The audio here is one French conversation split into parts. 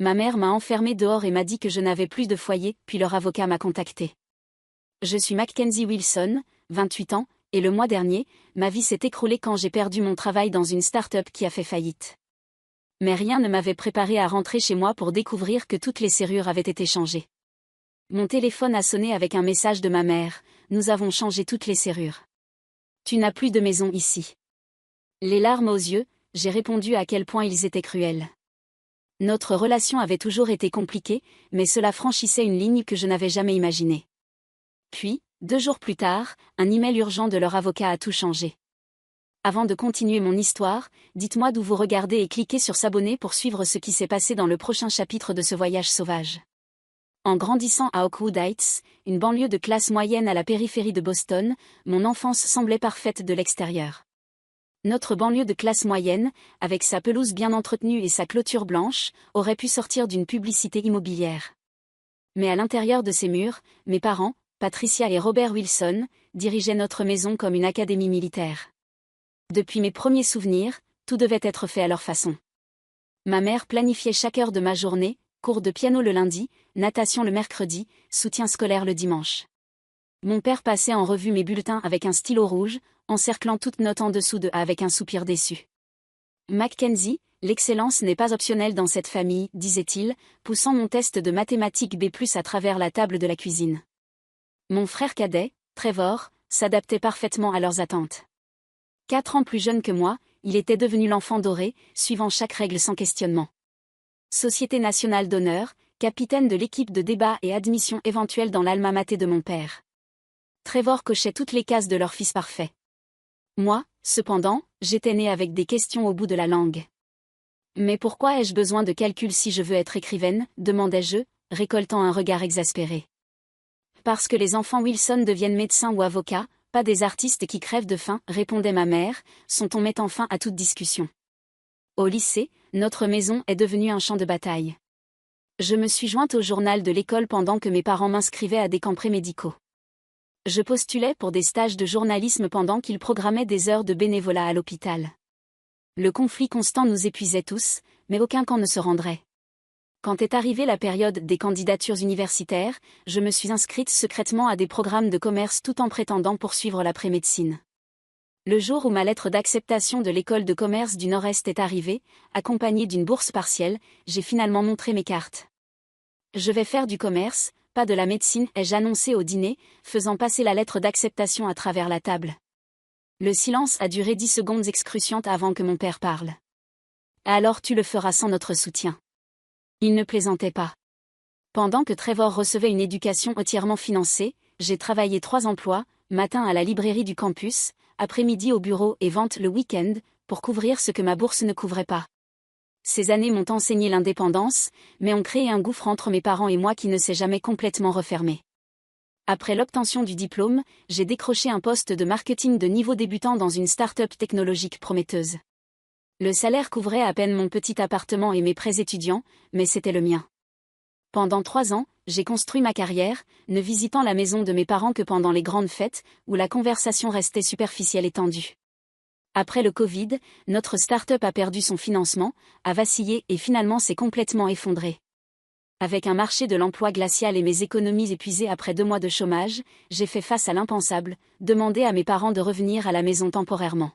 Ma mère m'a enfermée dehors et m'a dit que je n'avais plus de foyer, puis leur avocat m'a contacté. Je suis Mackenzie Wilson, 28 ans, et le mois dernier, ma vie s'est écroulée quand j'ai perdu mon travail dans une start-up qui a fait faillite. Mais rien ne m'avait préparé à rentrer chez moi pour découvrir que toutes les serrures avaient été changées. Mon téléphone a sonné avec un message de ma mère, nous avons changé toutes les serrures. Tu n'as plus de maison ici. Les larmes aux yeux, j'ai répondu à quel point ils étaient cruels. Notre relation avait toujours été compliquée, mais cela franchissait une ligne que je n'avais jamais imaginée. Puis, 2 jours plus tard, un email urgent de leur avocat a tout changé. Avant de continuer mon histoire, dites-moi d'où vous regardez et cliquez sur s'abonner pour suivre ce qui s'est passé dans le prochain chapitre de ce voyage sauvage. En grandissant à Oakwood Heights, une banlieue de classe moyenne à la périphérie de Boston, mon enfance semblait parfaite de l'extérieur. Notre banlieue de classe moyenne, avec sa pelouse bien entretenue et sa clôture blanche, aurait pu sortir d'une publicité immobilière. Mais à l'intérieur de ces murs, mes parents, Patricia et Robert Wilson, dirigeaient notre maison comme une académie militaire. Depuis mes premiers souvenirs, tout devait être fait à leur façon. Ma mère planifiait chaque heure de ma journée, cours de piano le lundi, natation le mercredi, soutien scolaire le dimanche. Mon père passait en revue mes bulletins avec un stylo rouge, encerclant toute note en dessous de A avec un soupir déçu. Mackenzie, l'excellence n'est pas optionnelle dans cette famille, disait-il, poussant mon test de mathématiques B+ à travers la table de la cuisine. Mon frère cadet, Trevor, s'adaptait parfaitement à leurs attentes. 4 ans plus jeune que moi, il était devenu l'enfant doré, suivant chaque règle sans questionnement. Société nationale d'honneur, capitaine de l'équipe de débat et admission éventuelle dans l'alma mater de mon père. Trevor cochait toutes les cases de leur fils parfait. Moi, cependant, j'étais née avec des questions au bout de la langue. Mais pourquoi ai-je besoin de calculs si je veux être écrivaine, demandai-je, récoltant un regard exaspéré. Parce que les enfants Wilson deviennent médecins ou avocats, pas des artistes qui crèvent de faim, répondait ma mère, on mettant fin à toute discussion. Au lycée, notre maison est devenue un champ de bataille. Je me suis jointe au journal de l'école pendant que mes parents m'inscrivaient à des camps prémédicaux. Je postulais pour des stages de journalisme pendant qu'ils programmaient des heures de bénévolat à l'hôpital. Le conflit constant nous épuisait tous, mais aucun camp ne se rendrait. Quand est arrivée la période des candidatures universitaires, je me suis inscrite secrètement à des programmes de commerce tout en prétendant poursuivre l'après-médecine. Le jour où ma lettre d'acceptation de l'école de commerce du Nord-Est est arrivée, accompagnée d'une bourse partielle, j'ai finalement montré mes cartes. Je vais faire du commerce, pas de la médecine, ai-je annoncé au dîner, faisant passer la lettre d'acceptation à travers la table. Le silence a duré 10 secondes excruciantes avant que mon père parle. Alors tu le feras sans notre soutien. Il ne plaisantait pas. Pendant que Trevor recevait une éducation entièrement financée, j'ai travaillé 3 emplois, matin à la librairie du campus, après-midi au bureau et vente le week-end, pour couvrir ce que ma bourse ne couvrait pas. Ces années m'ont enseigné l'indépendance, mais ont créé un gouffre entre mes parents et moi qui ne s'est jamais complètement refermé. Après l'obtention du diplôme, j'ai décroché un poste de marketing de niveau débutant dans une start-up technologique prometteuse. Le salaire couvrait à peine mon petit appartement et mes prêts étudiants, mais c'était le mien. Pendant 3 ans, j'ai construit ma carrière, ne visitant la maison de mes parents que pendant les grandes fêtes, où la conversation restait superficielle et tendue. Après le Covid, notre start-up a perdu son financement, a vacillé et finalement s'est complètement effondrée. Avec un marché de l'emploi glacial et mes économies épuisées après 2 mois de chômage, j'ai fait face à l'impensable, demander à mes parents de revenir à la maison temporairement.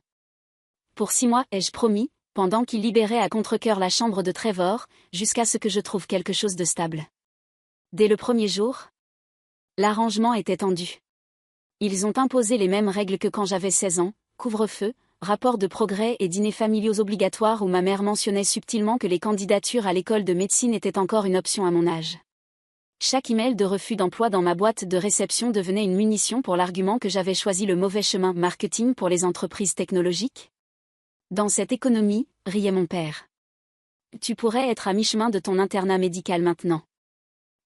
Pour 6 mois, ai-je promis, pendant qu'ils libéraient à contre-cœur la chambre de Trevor, jusqu'à ce que je trouve quelque chose de stable. Dès le premier jour, l'arrangement était tendu. Ils ont imposé les mêmes règles que quand j'avais 16 ans, couvre-feu, rapport de progrès et dîners familiaux obligatoires où ma mère mentionnait subtilement que les candidatures à l'école de médecine étaient encore une option à mon âge. Chaque email de refus d'emploi dans ma boîte de réception devenait une munition pour l'argument que j'avais choisi le mauvais chemin marketing pour les entreprises technologiques. Dans cette économie, riait mon père. Tu pourrais être à mi-chemin de ton internat médical maintenant.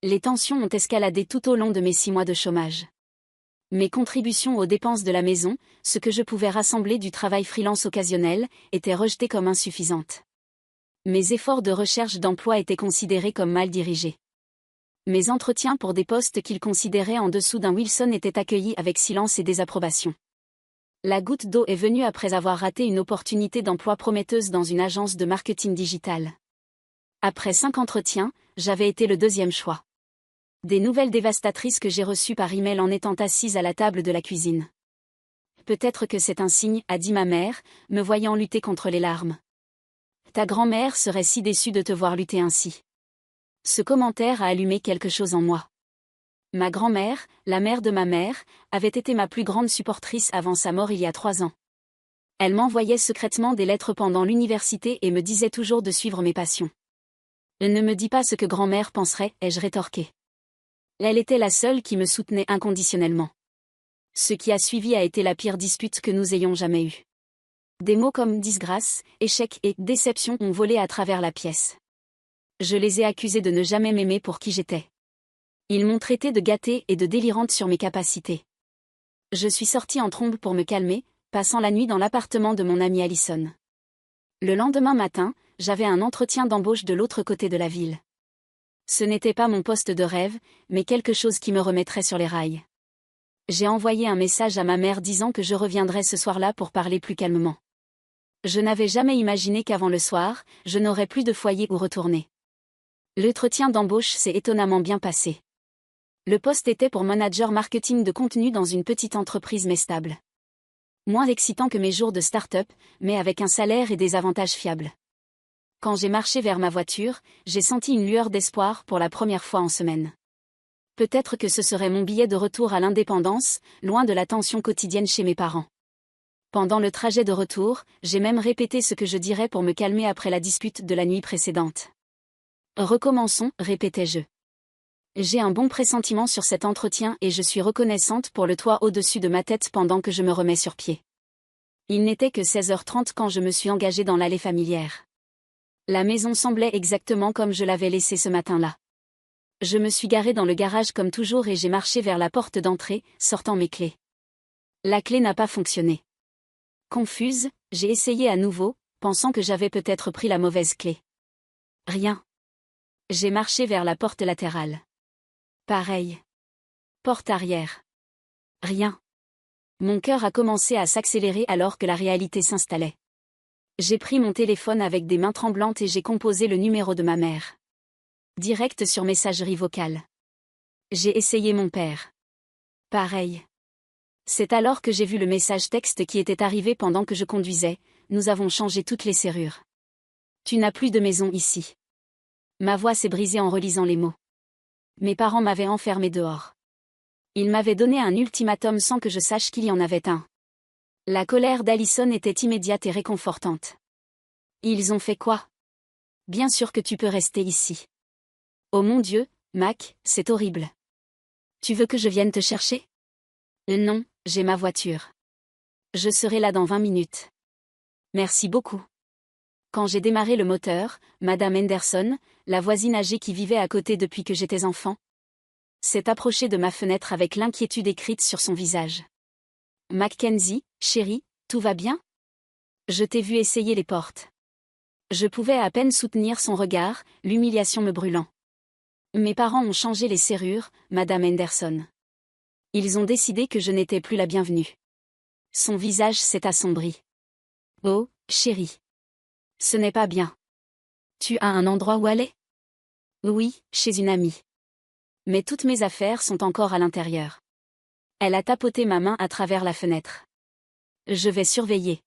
Les tensions ont escaladé tout au long de mes 6 mois de chômage. Mes contributions aux dépenses de la maison, ce que je pouvais rassembler du travail freelance occasionnel, étaient rejetées comme insuffisantes. Mes efforts de recherche d'emploi étaient considérés comme mal dirigés. Mes entretiens pour des postes qu'ils considéraient en dessous d'un Wilson étaient accueillis avec silence et désapprobation. La goutte d'eau est venue après avoir raté une opportunité d'emploi prometteuse dans une agence de marketing digital. Après 5 entretiens, j'avais été le deuxième choix. Des nouvelles dévastatrices que j'ai reçues par email en étant assise à la table de la cuisine. Peut-être que c'est un signe, a dit ma mère, me voyant lutter contre les larmes. Ta grand-mère serait si déçue de te voir lutter ainsi. Ce commentaire a allumé quelque chose en moi. Ma grand-mère, la mère de ma mère, avait été ma plus grande supportrice avant sa mort il y a 3 ans. Elle m'envoyait secrètement des lettres pendant l'université et me disait toujours de suivre mes passions. Ne me dis pas ce que grand-mère penserait, ai-je rétorqué. Elle était la seule qui me soutenait inconditionnellement. Ce qui a suivi a été la pire dispute que nous ayons jamais eue. Des mots comme disgrâce, échec et déception ont volé à travers la pièce. Je les ai accusés de ne jamais m'aimer pour qui j'étais. Ils m'ont traité de gâtée et de délirante sur mes capacités. Je suis sortie en trombe pour me calmer, passant la nuit dans l'appartement de mon amie Allison. Le lendemain matin, j'avais un entretien d'embauche de l'autre côté de la ville. Ce n'était pas mon poste de rêve, mais quelque chose qui me remettrait sur les rails. J'ai envoyé un message à ma mère disant que je reviendrais ce soir-là pour parler plus calmement. Je n'avais jamais imaginé qu'avant le soir, je n'aurais plus de foyer où retourner. L'entretien d'embauche s'est étonnamment bien passé. Le poste était pour manager marketing de contenu dans une petite entreprise mais stable. Moins excitant que mes jours de start-up, mais avec un salaire et des avantages fiables. Quand j'ai marché vers ma voiture, j'ai senti une lueur d'espoir pour la première fois en semaine. Peut-être que ce serait mon billet de retour à l'indépendance, loin de la tension quotidienne chez mes parents. Pendant le trajet de retour, j'ai même répété ce que je dirais pour me calmer après la dispute de la nuit précédente. Recommençons, répétais-je. J'ai un bon pressentiment sur cet entretien et je suis reconnaissante pour le toit au-dessus de ma tête pendant que je me remets sur pied. Il n'était que 16h30 quand je me suis engagée dans l'allée familière. La maison semblait exactement comme je l'avais laissée ce matin-là. Je me suis garée dans le garage comme toujours et j'ai marché vers la porte d'entrée, sortant mes clés. La clé n'a pas fonctionné. Confuse, j'ai essayé à nouveau, pensant que j'avais peut-être pris la mauvaise clé. Rien. J'ai marché vers la porte latérale. Pareil. Porte arrière. Rien. Mon cœur a commencé à s'accélérer alors que la réalité s'installait. J'ai pris mon téléphone avec des mains tremblantes et j'ai composé le numéro de ma mère. Direct sur messagerie vocale. J'ai essayé mon père. Pareil. C'est alors que j'ai vu le message texte qui était arrivé pendant que je conduisais. Nous avons changé toutes les serrures. Tu n'as plus de maison ici. Ma voix s'est brisée en relisant les mots. Mes parents m'avaient enfermé dehors. Ils m'avaient donné un ultimatum sans que je sache qu'il y en avait un. La colère d'Allison était immédiate et réconfortante. Ils ont fait quoi? Bien sûr que tu peux rester ici. Oh mon Dieu, Mac, c'est horrible. Tu veux que je vienne te chercher? Non, j'ai ma voiture. Je serai là dans 20 minutes. Merci beaucoup. Quand j'ai démarré le moteur, Madame Henderson, la voisine âgée qui vivait à côté depuis que j'étais enfant, s'est approchée de ma fenêtre avec l'inquiétude écrite sur son visage. Mackenzie, chérie, tout va bien? Je t'ai vu essayer les portes. Je pouvais à peine soutenir son regard, l'humiliation me brûlant. Mes parents ont changé les serrures, Madame Henderson. Ils ont décidé que je n'étais plus la bienvenue. Son visage s'est assombri. Oh, chérie. Ce n'est pas bien. Tu as un endroit où aller? Oui, chez une amie. Mais toutes mes affaires sont encore à l'intérieur. Elle a tapoté ma main à travers la fenêtre. Je vais surveiller.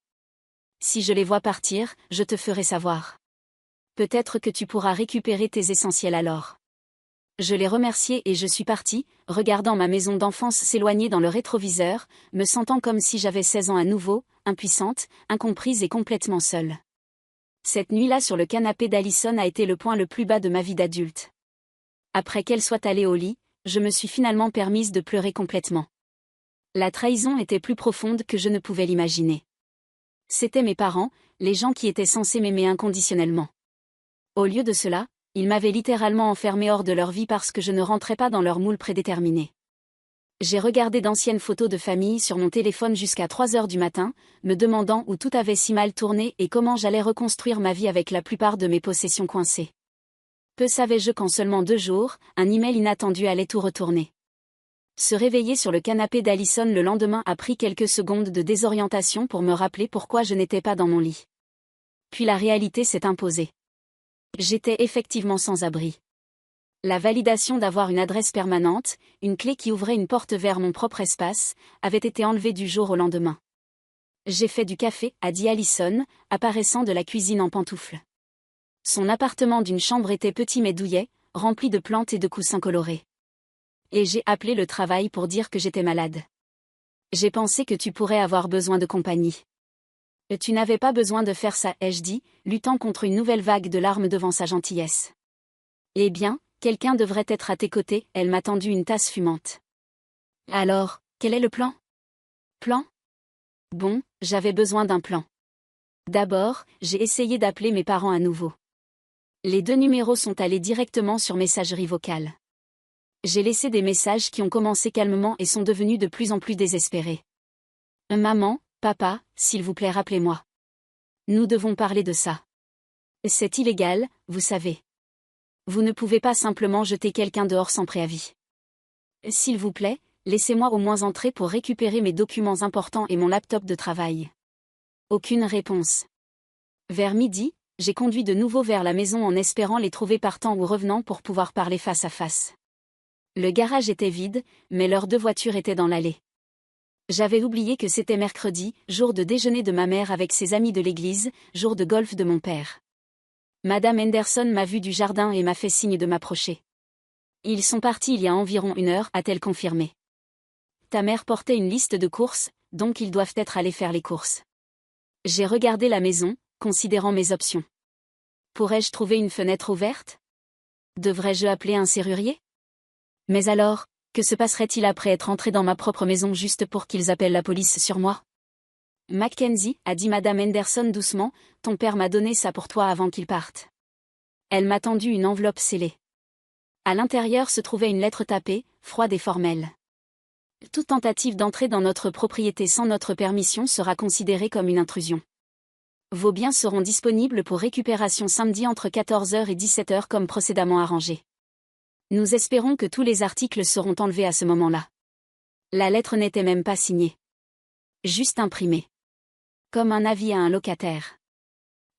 Si je les vois partir, je te ferai savoir. Peut-être que tu pourras récupérer tes essentiels alors. Je l'ai remercié et je suis partie, regardant ma maison d'enfance s'éloigner dans le rétroviseur, me sentant comme si j'avais 16 ans à nouveau, impuissante, incomprise et complètement seule. Cette nuit-là sur le canapé d'Allison a été le point le plus bas de ma vie d'adulte. Après qu'elle soit allée au lit, je me suis finalement permise de pleurer complètement. La trahison était plus profonde que je ne pouvais l'imaginer. C'étaient mes parents, les gens qui étaient censés m'aimer inconditionnellement. Au lieu de cela, ils m'avaient littéralement enfermé hors de leur vie parce que je ne rentrais pas dans leur moule prédéterminé. J'ai regardé d'anciennes photos de famille sur mon téléphone jusqu'à 3 heures du matin, me demandant où tout avait si mal tourné et comment j'allais reconstruire ma vie avec la plupart de mes possessions coincées. Peu savais-je qu'en seulement 2 jours, un email inattendu allait tout retourner. Se réveiller sur le canapé d'Allison le lendemain a pris quelques secondes de désorientation pour me rappeler pourquoi je n'étais pas dans mon lit. Puis la réalité s'est imposée. J'étais effectivement sans abri. La validation d'avoir une adresse permanente, une clé qui ouvrait une porte vers mon propre espace, avait été enlevée du jour au lendemain. J'ai fait du café, a dit Allison, apparaissant de la cuisine en pantoufles. Son appartement d'une chambre était petit mais douillet, rempli de plantes et de coussins colorés. Et j'ai appelé le travail pour dire que j'étais malade. J'ai pensé que tu pourrais avoir besoin de compagnie. Tu n'avais pas besoin de faire ça, ai-je dit, luttant contre une nouvelle vague de larmes devant sa gentillesse. Eh bien, quelqu'un devrait être à tes côtés, elle m'a tendu une tasse fumante. Alors, quel est le plan ? Plan ? Bon, j'avais besoin d'un plan. D'abord, j'ai essayé d'appeler mes parents à nouveau. Les 2 numéros sont allés directement sur messagerie vocale. J'ai laissé des messages qui ont commencé calmement et sont devenus de plus en plus désespérés. Maman, papa, s'il vous plaît rappelez-moi. Nous devons parler de ça. C'est illégal, vous savez. Vous ne pouvez pas simplement jeter quelqu'un dehors sans préavis. S'il vous plaît, laissez-moi au moins entrer pour récupérer mes documents importants et mon laptop de travail. Aucune réponse. Vers midi, j'ai conduit de nouveau vers la maison en espérant les trouver partant ou revenant pour pouvoir parler face à face. Le garage était vide, mais leurs 2 voitures étaient dans l'allée. J'avais oublié que c'était mercredi, jour de déjeuner de ma mère avec ses amis de l'église, jour de golf de mon père. Madame Henderson m'a vu du jardin et m'a fait signe de m'approcher. Ils sont partis il y a environ 1 heure, a-t-elle confirmé. Ta mère portait une liste de courses, donc ils doivent être allés faire les courses. J'ai regardé la maison, considérant mes options. Pourrais-je trouver une fenêtre ouverte ? Devrais-je appeler un serrurier ? Mais alors, que se passerait-il après être entré dans ma propre maison juste pour qu'ils appellent la police sur moi ? Mackenzie, a dit Madame Henderson doucement, ton père m'a donné ça pour toi avant qu'il parte. Elle m'a tendu une enveloppe scellée. À l'intérieur se trouvait une lettre tapée, froide et formelle. Toute tentative d'entrer dans notre propriété sans notre permission sera considérée comme une intrusion. Vos biens seront disponibles pour récupération samedi entre 14h et 17h comme précédemment arrangé. Nous espérons que tous les articles seront enlevés à ce moment-là. La lettre n'était même pas signée. Juste imprimée. Comme un avis à un locataire.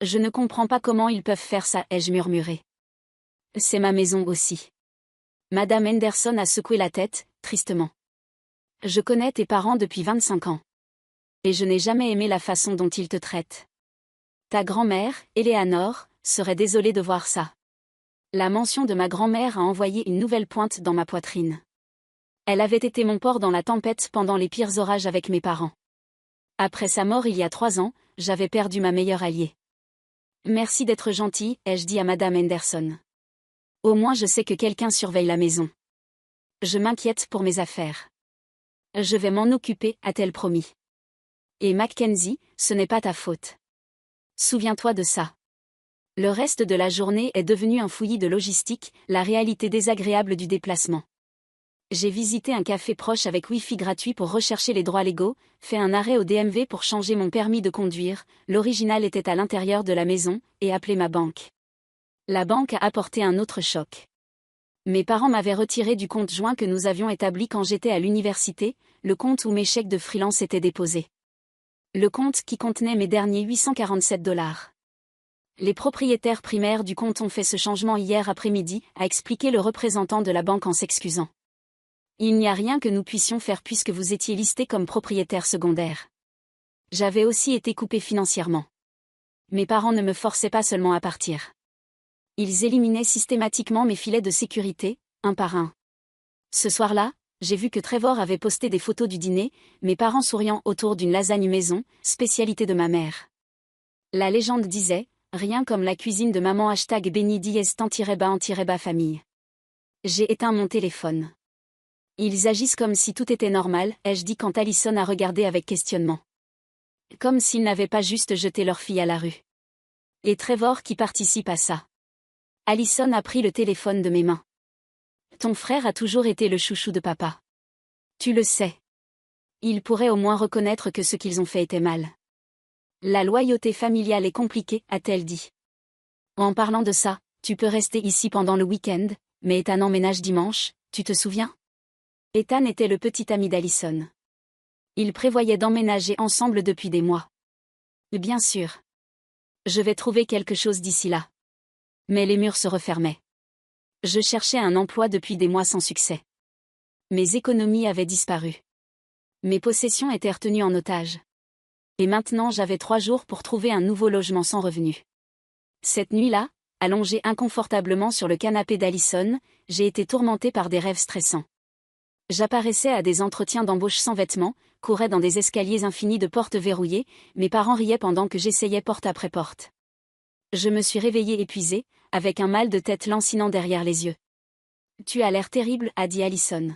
Je ne comprends pas comment ils peuvent faire ça, ai-je murmuré. C'est ma maison aussi. Madame Henderson a secoué la tête, tristement. Je connais tes parents depuis 25 ans. Et je n'ai jamais aimé la façon dont ils te traitent. Ta grand-mère, Eleanor, serait désolée de voir ça. La mention de ma grand-mère a envoyé une nouvelle pointe dans ma poitrine. Elle avait été mon port dans la tempête pendant les pires orages avec mes parents. Après sa mort il y a 3 ans, j'avais perdu ma meilleure alliée. Merci d'être gentil, ai-je dit à Madame Henderson. Au moins je sais que quelqu'un surveille la maison. Je m'inquiète pour mes affaires. Je vais m'en occuper, a-t-elle promis. Et Mackenzie, ce n'est pas ta faute. Souviens-toi de ça. Le reste de la journée est devenu un fouillis de logistique, la réalité désagréable du déplacement. J'ai visité un café proche avec Wi-Fi gratuit pour rechercher les droits légaux, fait un arrêt au DMV pour changer mon permis de conduire, l'original était à l'intérieur de la maison, et appelé ma banque. La banque a apporté un autre choc. Mes parents m'avaient retiré du compte joint que nous avions établi quand j'étais à l'université, le compte où mes chèques de freelance étaient déposés. Le compte qui contenait mes derniers $847. Les propriétaires primaires du compte ont fait ce changement hier après-midi, a expliqué le représentant de la banque en s'excusant. Il n'y a rien que nous puissions faire puisque vous étiez listé comme propriétaire secondaire. J'avais aussi été coupé financièrement. Mes parents ne me forçaient pas seulement à partir. Ils éliminaient systématiquement mes filets de sécurité, un par un. Ce soir-là, j'ai vu que Trevor avait posté des photos du dîner, mes parents souriant autour d'une lasagne maison, spécialité de ma mère. La légende disait, rien comme la cuisine de maman #béni diez tant-bas famille. J'ai éteint mon téléphone. Ils agissent comme si tout était normal, ai-je dit quand Allison a regardé avec questionnement. Comme s'ils n'avaient pas juste jeté leur fille à la rue. Et Trevor qui participe à ça. Allison a pris le téléphone de mes mains. Ton frère a toujours été le chouchou de papa. Tu le sais. Ils pourraient au moins reconnaître que ce qu'ils ont fait était mal. La loyauté familiale est compliquée, a-t-elle dit. En parlant de ça, tu peux rester ici pendant le week-end, mais Ethan emménage dimanche, tu te souviens ? Ethan était le petit ami d'Allison. Ils prévoyaient d'emménager ensemble depuis des mois. Bien sûr. Je vais trouver quelque chose d'ici là. Mais les murs se refermaient. Je cherchais un emploi depuis des mois sans succès. Mes économies avaient disparu. Mes possessions étaient retenues en otage. Et maintenant j'avais 3 jours pour trouver un nouveau logement sans revenu. Cette nuit-là, allongée inconfortablement sur le canapé d'Allison, j'ai été tourmentée par des rêves stressants. J'apparaissais à des entretiens d'embauche sans vêtements, courais dans des escaliers infinis de portes verrouillées, mes parents riaient pendant que j'essayais porte après porte. Je me suis réveillée épuisée, avec un mal de tête lancinant derrière les yeux. « Tu as l'air terrible » a dit Allison.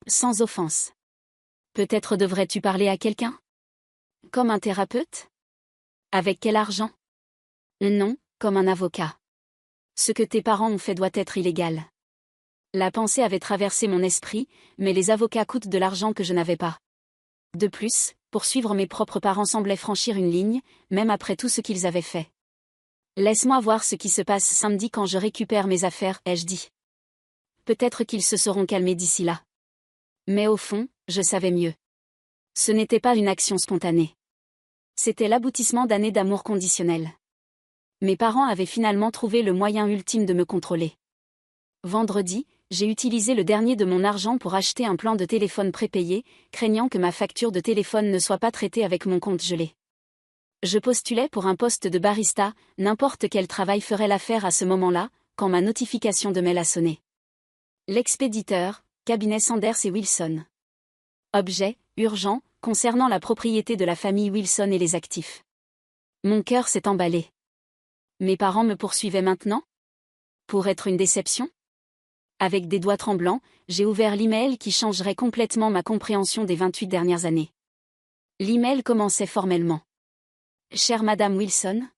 Sans offense. « Peut-être devrais-tu parler à quelqu'un ? Comme un thérapeute ? Avec quel argent ? Non, comme un avocat. Ce que tes parents ont fait doit être illégal. La pensée avait traversé mon esprit, mais les avocats coûtent de l'argent que je n'avais pas. De plus, poursuivre mes propres parents semblait franchir une ligne, même après tout ce qu'ils avaient fait. Laisse-moi voir ce qui se passe samedi quand je récupère mes affaires, ai-je dit. Peut-être qu'ils se seront calmés d'ici là. Mais au fond, je savais mieux. Ce n'était pas une action spontanée. C'était l'aboutissement d'années d'amour conditionnel. Mes parents avaient finalement trouvé le moyen ultime de me contrôler. Vendredi, j'ai utilisé le dernier de mon argent pour acheter un plan de téléphone prépayé, craignant que ma facture de téléphone ne soit pas traitée avec mon compte gelé. Je postulais pour un poste de barista, n'importe quel travail ferait l'affaire à ce moment-là, quand ma notification de mail a sonné. L'expéditeur, cabinet Sanders et Wilson. Objet, urgent, concernant la propriété de la famille Wilson et les actifs. Mon cœur s'est emballé. Mes parents me poursuivaient maintenant ? Pour être une déception ? Avec des doigts tremblants, j'ai ouvert l'email qui changerait complètement ma compréhension des 28 dernières années. L'email commençait formellement. Chère Madame Wilson,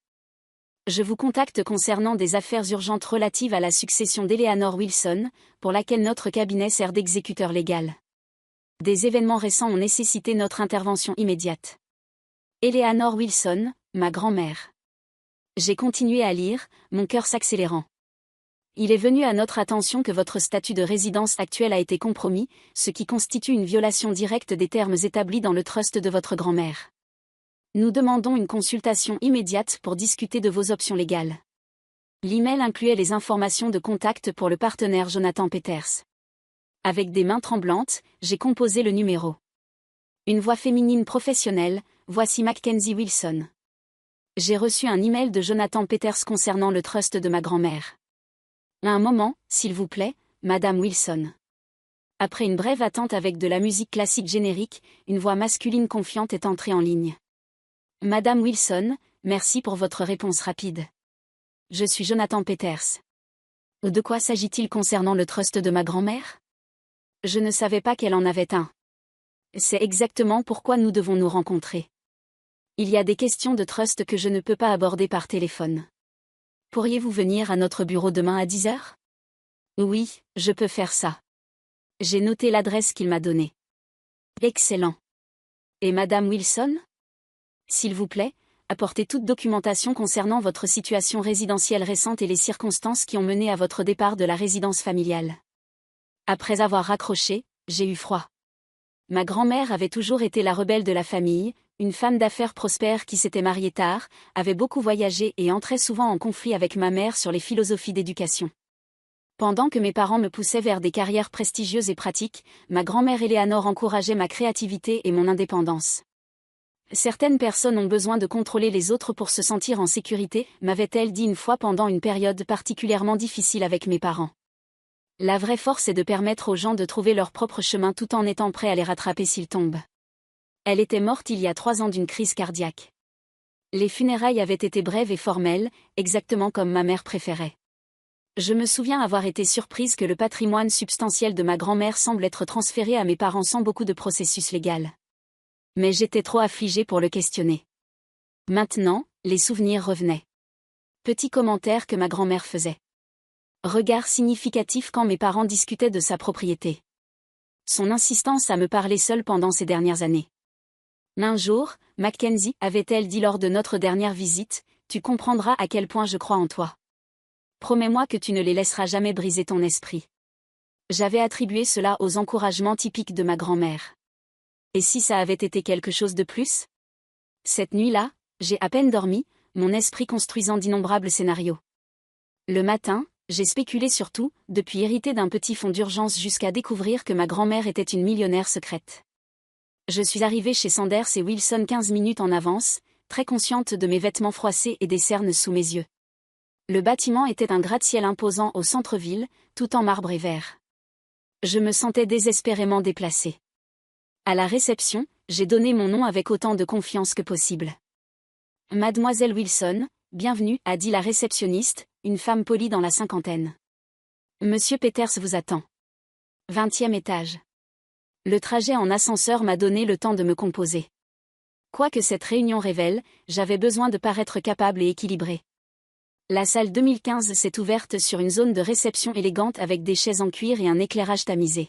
je vous contacte concernant des affaires urgentes relatives à la succession d'Eleanor Wilson, pour laquelle notre cabinet sert d'exécuteur légal. Des événements récents ont nécessité notre intervention immédiate. Eleanor Wilson, ma grand-mère. J'ai continué à lire, mon cœur s'accélérant. Il est venu à notre attention que votre statut de résidence actuel a été compromis, ce qui constitue une violation directe des termes établis dans le trust de votre grand-mère. Nous demandons une consultation immédiate pour discuter de vos options légales. L'email incluait les informations de contact pour le partenaire Jonathan Peters. Avec des mains tremblantes, j'ai composé le numéro. Une voix féminine professionnelle, voici Mackenzie Wilson. J'ai reçu un email de Jonathan Peters concernant le trust de ma grand-mère. Un moment, s'il vous plaît, Madame Wilson. Après une brève attente avec de la musique classique générique, une voix masculine confiante est entrée en ligne. Madame Wilson, merci pour votre réponse rapide. Je suis Jonathan Peters. De quoi s'agit-il concernant le trust de ma grand-mère ? Je ne savais pas qu'elle en avait un. C'est exactement pourquoi nous devons nous rencontrer. Il y a des questions de trust que je ne peux pas aborder par téléphone. Pourriez-vous venir à notre bureau demain à 10 heures ? Oui, je peux faire ça. J'ai noté l'adresse qu'il m'a donnée. Excellent. Et Madame Wilson ? S'il vous plaît, apportez toute documentation concernant votre situation résidentielle récente et les circonstances qui ont mené à votre départ de la résidence familiale. Après avoir raccroché, j'ai eu froid. Ma grand-mère avait toujours été la rebelle de la famille, une femme d'affaires prospère qui s'était mariée tard, avait beaucoup voyagé et entrait souvent en conflit avec ma mère sur les philosophies d'éducation. Pendant que mes parents me poussaient vers des carrières prestigieuses et pratiques, ma grand-mère Eleanor encourageait ma créativité et mon indépendance. Certaines personnes ont besoin de contrôler les autres pour se sentir en sécurité, m'avait-elle dit une fois pendant une période particulièrement difficile avec mes parents. La vraie force est de permettre aux gens de trouver leur propre chemin tout en étant prêts à les rattraper s'ils tombent. Elle était morte il y a 3 ans d'une crise cardiaque. Les funérailles avaient été brèves et formelles, exactement comme ma mère préférait. Je me souviens avoir été surprise que le patrimoine substantiel de ma grand-mère semble être transféré à mes parents sans beaucoup de processus légal. Mais j'étais trop affligée pour le questionner. Maintenant, les souvenirs revenaient. Petit commentaire que ma grand-mère faisait. Regard significatif quand mes parents discutaient de sa propriété. Son insistance à me parler seule pendant ces dernières années. Un jour, Mackenzie, avait-elle dit lors de notre dernière visite, tu comprendras à quel point je crois en toi. Promets-moi que tu ne les laisseras jamais briser ton esprit. J'avais attribué cela aux encouragements typiques de ma grand-mère. Et si ça avait été quelque chose de plus ? Cette nuit-là, j'ai à peine dormi, mon esprit construisant d'innombrables scénarios. Le matin, j'ai spéculé sur tout, depuis hériter d'un petit fonds d'urgence jusqu'à découvrir que ma grand-mère était une millionnaire secrète. Je suis arrivée chez Sanders et Wilson 15 minutes en avance, très consciente de mes vêtements froissés et des cernes sous mes yeux. Le bâtiment était un gratte-ciel imposant au centre-ville, tout en marbre et verre. Je me sentais désespérément déplacée. À la réception, j'ai donné mon nom avec autant de confiance que possible. Mademoiselle Wilson, bienvenue, a dit la réceptionniste, une femme polie dans la cinquantaine. Monsieur Peters vous attend. 20e étage. Le trajet en ascenseur m'a donné le temps de me composer. Quoi que cette réunion révèle, j'avais besoin de paraître capable et équilibrée. La salle 2015 s'est ouverte sur une zone de réception élégante avec des chaises en cuir et un éclairage tamisé.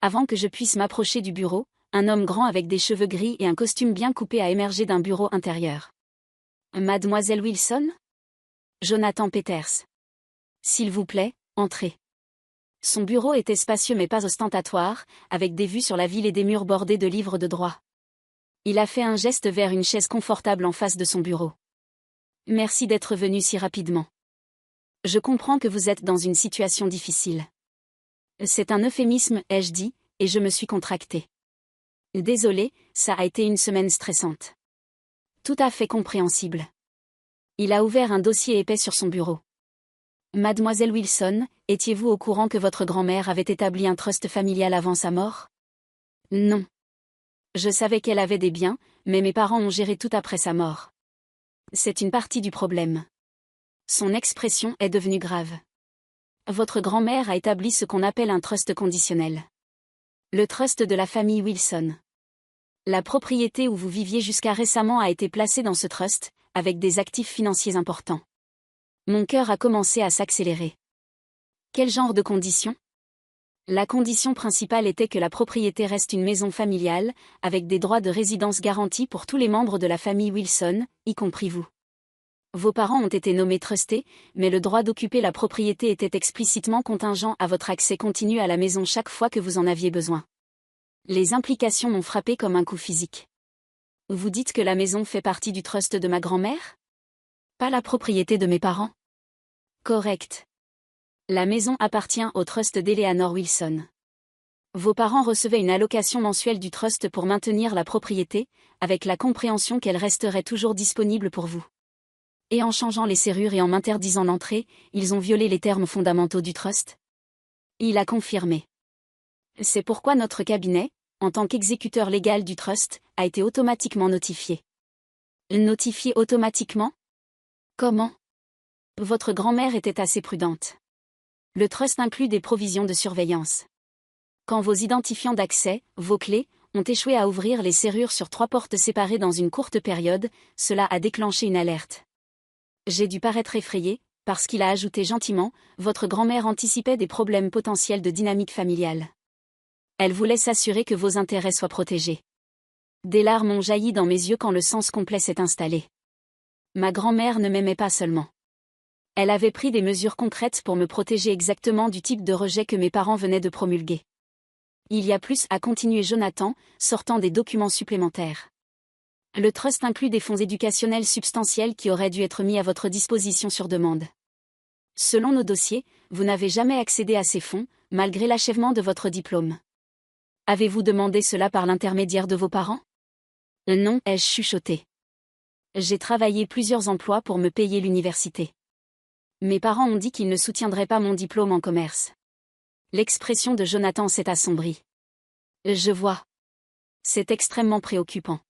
Avant que je puisse m'approcher du bureau, un homme grand avec des cheveux gris et un costume bien coupé a émergé d'un bureau intérieur. Mademoiselle Wilson ? Jonathan Peters. S'il vous plaît, entrez. Son bureau était spacieux mais pas ostentatoire, avec des vues sur la ville et des murs bordés de livres de droit. Il a fait un geste vers une chaise confortable en face de son bureau. Merci d'être venu si rapidement. Je comprends que vous êtes dans une situation difficile. C'est un euphémisme, ai-je dit, et je me suis contractée. Désolé, ça a été une semaine stressante. Tout à fait compréhensible. Il a ouvert un dossier épais sur son bureau. Mademoiselle Wilson, étiez-vous au courant que votre grand-mère avait établi un trust familial avant sa mort ? Non. Je savais qu'elle avait des biens, mais mes parents ont géré tout après sa mort. C'est une partie du problème. Son expression est devenue grave. Votre grand-mère a établi ce qu'on appelle un trust conditionnel. Le trust de la famille Wilson. La propriété où vous viviez jusqu'à récemment a été placée dans ce trust, avec des actifs financiers importants. Mon cœur a commencé à s'accélérer. Quel genre de conditions ? La condition principale était que la propriété reste une maison familiale, avec des droits de résidence garantis pour tous les membres de la famille Wilson, y compris vous. Vos parents ont été nommés trustés, mais le droit d'occuper la propriété était explicitement contingent à votre accès continu à la maison chaque fois que vous en aviez besoin. Les implications m'ont frappé comme un coup physique. Vous dites que la maison fait partie du trust de ma grand-mère ? Pas la propriété de mes parents ? Correct. La maison appartient au trust d'Eleanor Wilson. Vos parents recevaient une allocation mensuelle du trust pour maintenir la propriété, avec la compréhension qu'elle resterait toujours disponible pour vous. Et en changeant les serrures et en m'interdisant l'entrée, ils ont violé les termes fondamentaux du trust ? Il a confirmé. C'est pourquoi notre cabinet, en tant qu'exécuteur légal du trust, a été automatiquement notifié. Notifié automatiquement ? Comment ? Votre grand-mère était assez prudente. Le trust inclut des provisions de surveillance. Quand vos identifiants d'accès, vos clés, ont échoué à ouvrir les serrures sur 3 portes séparées dans une courte période, cela a déclenché une alerte. J'ai dû paraître effrayée, parce qu'il a ajouté gentiment, votre grand-mère anticipait des problèmes potentiels de dynamique familiale. Elle voulait s'assurer que vos intérêts soient protégés. Des larmes ont jailli dans mes yeux quand le sens complet s'est installé. Ma grand-mère ne m'aimait pas seulement. Elle avait pris des mesures concrètes pour me protéger exactement du type de rejet que mes parents venaient de promulguer. Il y a plus, a continué Jonathan, sortant des documents supplémentaires. Le trust inclut des fonds éducationnels substantiels qui auraient dû être mis à votre disposition sur demande. Selon nos dossiers, vous n'avez jamais accédé à ces fonds, malgré l'achèvement de votre diplôme. Avez-vous demandé cela par l'intermédiaire de vos parents ? Non, ai-je chuchoté. J'ai travaillé plusieurs emplois pour me payer l'université. Mes parents ont dit qu'ils ne soutiendraient pas mon diplôme en commerce. L'expression de Jonathan s'est assombrie. Je vois. C'est extrêmement préoccupant.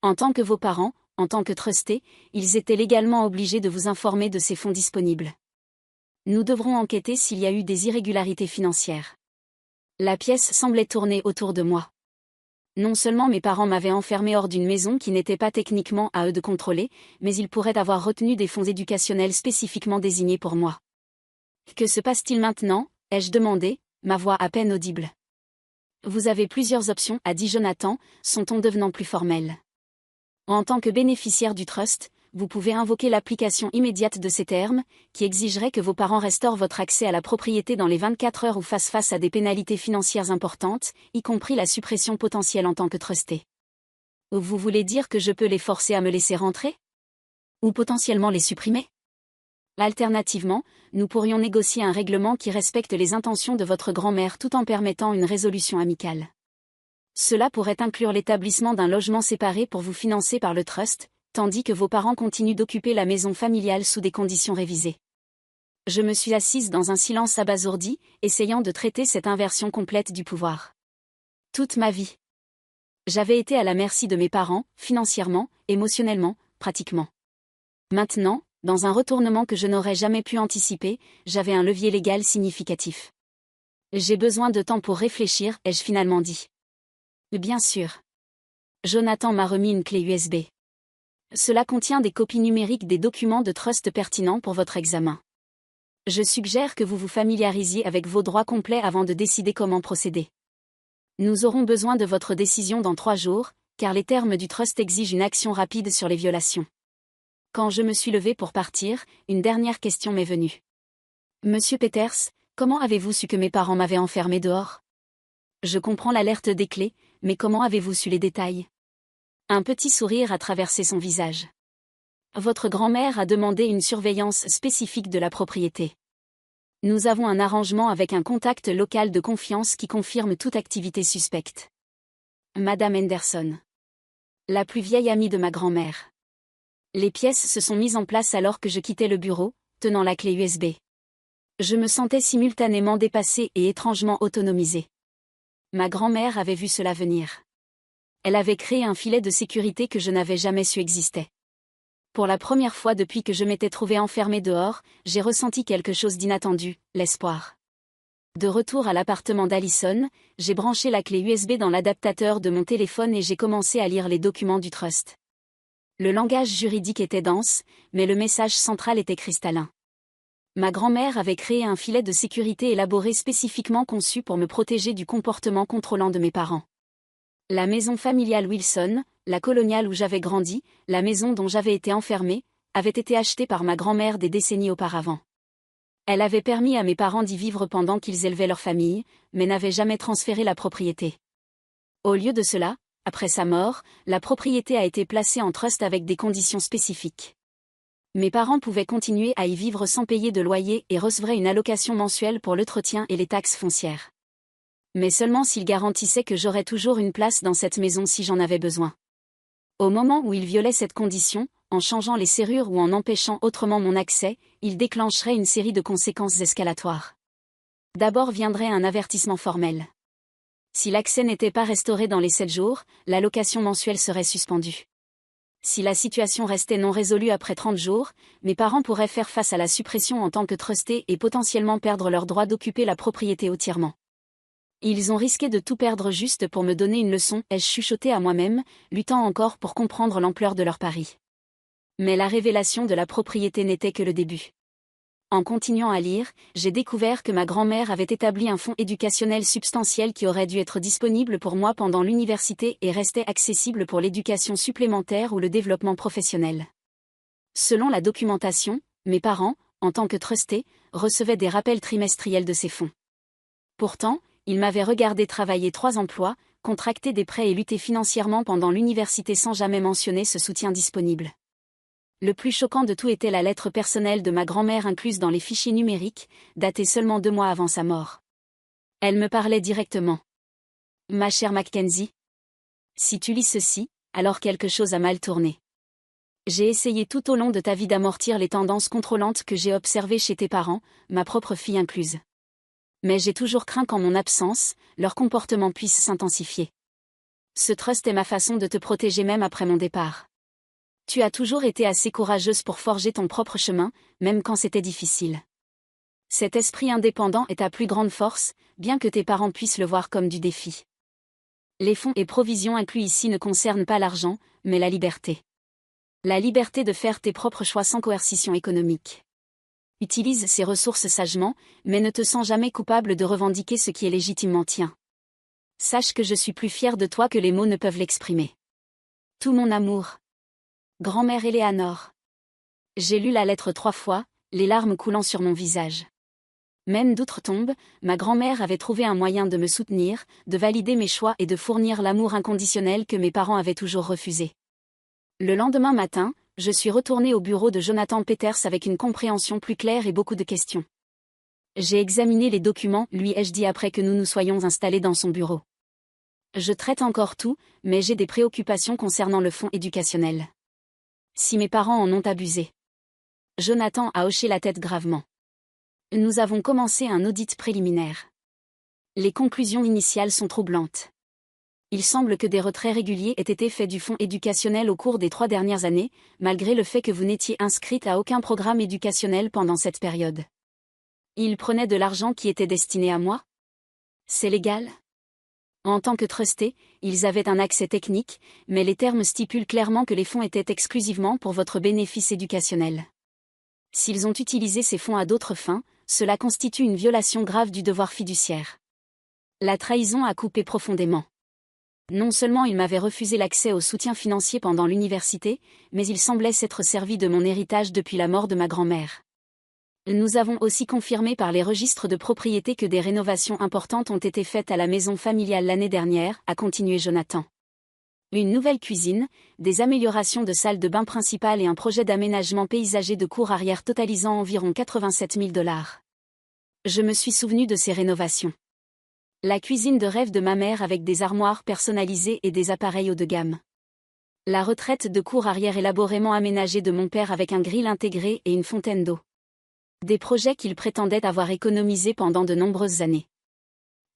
En tant que vos parents, en tant que trustés, ils étaient légalement obligés de vous informer de ces fonds disponibles. Nous devrons enquêter s'il y a eu des irrégularités financières. La pièce semblait tourner autour de moi. Non seulement mes parents m'avaient enfermé hors d'une maison qui n'était pas techniquement à eux de contrôler, mais ils pourraient avoir retenu des fonds éducationnels spécifiquement désignés pour moi. Que se passe-t-il maintenant ? Ai-je demandé, ma voix à peine audible. Vous avez plusieurs options, a dit Jonathan, son ton devenant plus formel. En tant que bénéficiaire du trust, vous pouvez invoquer l'application immédiate de ces termes, qui exigerait que vos parents restaurent votre accès à la propriété dans les 24 heures ou fassent face à des pénalités financières importantes, y compris la suppression potentielle en tant que trusté. Vous voulez dire que je peux les forcer à me laisser rentrer ? Ou potentiellement les supprimer ? Alternativement, nous pourrions négocier un règlement qui respecte les intentions de votre grand-mère tout en permettant une résolution amicale. Cela pourrait inclure l'établissement d'un logement séparé pour vous financer par le trust, tandis que vos parents continuent d'occuper la maison familiale sous des conditions révisées. Je me suis assise dans un silence abasourdi, essayant de traiter cette inversion complète du pouvoir. Toute ma vie. J'avais été à la merci de mes parents, financièrement, émotionnellement, pratiquement. Maintenant, dans un retournement que je n'aurais jamais pu anticiper, j'avais un levier légal significatif. J'ai besoin de temps pour réfléchir, ai-je finalement dit. Bien sûr. Jonathan m'a remis une clé USB. Cela contient des copies numériques des documents de trust pertinents pour votre examen. Je suggère que vous vous familiarisiez avec vos droits complets avant de décider comment procéder. Nous aurons besoin de votre décision dans 3 jours, car les termes du trust exigent une action rapide sur les violations. Quand je me suis levée pour partir, une dernière question m'est venue. Monsieur Peters, comment avez-vous su que mes parents m'avaient enfermé dehors? Je comprends l'alerte des clés, mais comment avez-vous su les détails? Un petit sourire a traversé son visage. Votre grand-mère a demandé une surveillance spécifique de la propriété. Nous avons un arrangement avec un contact local de confiance qui confirme toute activité suspecte. Madame Henderson. La plus vieille amie de ma grand-mère. Les pièces se sont mises en place alors que je quittais le bureau, tenant la clé USB. Je me sentais simultanément dépassée et étrangement autonomisée. Ma grand-mère avait vu cela venir. Elle avait créé un filet de sécurité que je n'avais jamais su existait. Pour la première fois depuis que je m'étais trouvée enfermée dehors, j'ai ressenti quelque chose d'inattendu, l'espoir. De retour à l'appartement d'Allison, j'ai branché la clé USB dans l'adaptateur de mon téléphone et j'ai commencé à lire les documents du trust. Le langage juridique était dense, mais le message central était cristallin. Ma grand-mère avait créé un filet de sécurité élaboré spécifiquement conçu pour me protéger du comportement contrôlant de mes parents. La maison familiale Wilson, la coloniale où j'avais grandi, la maison dont j'avais été enfermée, avait été achetée par ma grand-mère des décennies auparavant. Elle avait permis à mes parents d'y vivre pendant qu'ils élevaient leur famille, mais n'avait jamais transféré la propriété. Au lieu de cela, après sa mort, la propriété a été placée en trust avec des conditions spécifiques. Mes parents pouvaient continuer à y vivre sans payer de loyer et recevraient une allocation mensuelle pour l'entretien et les taxes foncières. Mais seulement s'ils garantissaient que j'aurais toujours une place dans cette maison si j'en avais besoin. Au moment où ils violaient cette condition, en changeant les serrures ou en empêchant autrement mon accès, ils déclencheraient une série de conséquences escalatoires. D'abord viendrait un avertissement formel. Si l'accès n'était pas restauré dans les 7 jours, l'allocation mensuelle serait suspendue. Si la situation restait non résolue après 30 jours, mes parents pourraient faire face à la suppression en tant que trustés et potentiellement perdre leur droit d'occuper la propriété entièrement. Ils ont risqué de tout perdre juste pour me donner une leçon, ai-je chuchoté à moi-même, luttant encore pour comprendre l'ampleur de leur pari. Mais la révélation de la propriété n'était que le début. En continuant à lire, j'ai découvert que ma grand-mère avait établi un fonds éducationnel substantiel qui aurait dû être disponible pour moi pendant l'université et restait accessible pour l'éducation supplémentaire ou le développement professionnel. Selon la documentation, mes parents, en tant que trustés, recevaient des rappels trimestriels de ces fonds. Pourtant, ils m'avaient regardé travailler 3 emplois, contracter des prêts et lutter financièrement pendant l'université sans jamais mentionner ce soutien disponible. Le plus choquant de tout était la lettre personnelle de ma grand-mère incluse dans les fichiers numériques, datée seulement 2 mois avant sa mort. Elle me parlait directement. Ma chère Mackenzie. Si tu lis ceci, alors quelque chose a mal tourné. J'ai essayé tout au long de ta vie d'amortir les tendances contrôlantes que j'ai observées chez tes parents, ma propre fille incluse. Mais j'ai toujours craint qu'en mon absence, leur comportement puisse s'intensifier. Ce trust est ma façon de te protéger même après mon départ. Tu as toujours été assez courageuse pour forger ton propre chemin, même quand c'était difficile. Cet esprit indépendant est ta plus grande force, bien que tes parents puissent le voir comme du défi. Les fonds et provisions inclus ici ne concernent pas l'argent, mais la liberté. La liberté de faire tes propres choix sans coercition économique. Utilise ces ressources sagement, mais ne te sens jamais coupable de revendiquer ce qui est légitimement tien. Sache que je suis plus fière de toi que les mots ne peuvent l'exprimer. Tout mon amour. Grand-mère Éléanore. J'ai lu la lettre 3 fois, les larmes coulant sur mon visage. Même d'outre-tombe, ma grand-mère avait trouvé un moyen de me soutenir, de valider mes choix et de fournir l'amour inconditionnel que mes parents avaient toujours refusé. Le lendemain matin, Je suis retournée au bureau de Jonathan Peters avec une compréhension plus claire et beaucoup de questions. J'ai examiné les documents, lui ai-je dit après que nous nous soyons installés dans son bureau. Je traite encore tout, mais j'ai des préoccupations concernant le fonds éducationnel. Si mes parents en ont abusé. Jonathan a hoché la tête gravement. Nous avons commencé un audit préliminaire. Les conclusions initiales sont troublantes. Il semble que des retraits réguliers aient été faits du fonds éducationnel au cours des 3 dernières années, malgré le fait que vous n'étiez inscrite à aucun programme éducationnel pendant cette période. Ils prenaient de l'argent qui était destiné à moi? C'est légal? En tant que trustee, ils avaient un accès technique, mais les termes stipulent clairement que les fonds étaient exclusivement pour votre bénéfice éducationnel. S'ils ont utilisé ces fonds à d'autres fins, cela constitue une violation grave du devoir fiduciaire. La trahison a coupé profondément. Non seulement il m'avait refusé l'accès au soutien financier pendant l'université, mais il semblait s'être servi de mon héritage depuis la mort de ma grand-mère. Nous avons aussi confirmé par les registres de propriété que des rénovations importantes ont été faites à la maison familiale l'année dernière, a continué Jonathan. Une nouvelle cuisine, des améliorations de salle de bain principale et un projet d'aménagement paysager de cour arrière totalisant environ 87 000 $. Je me suis souvenu de ces rénovations. La cuisine de rêve de ma mère avec des armoires personnalisées et des appareils haut de gamme. La retraite de cour arrière élaborément aménagée de mon père avec un grill intégré et une fontaine d'eau. Des projets qu'ils prétendaient avoir économisés pendant de nombreuses années.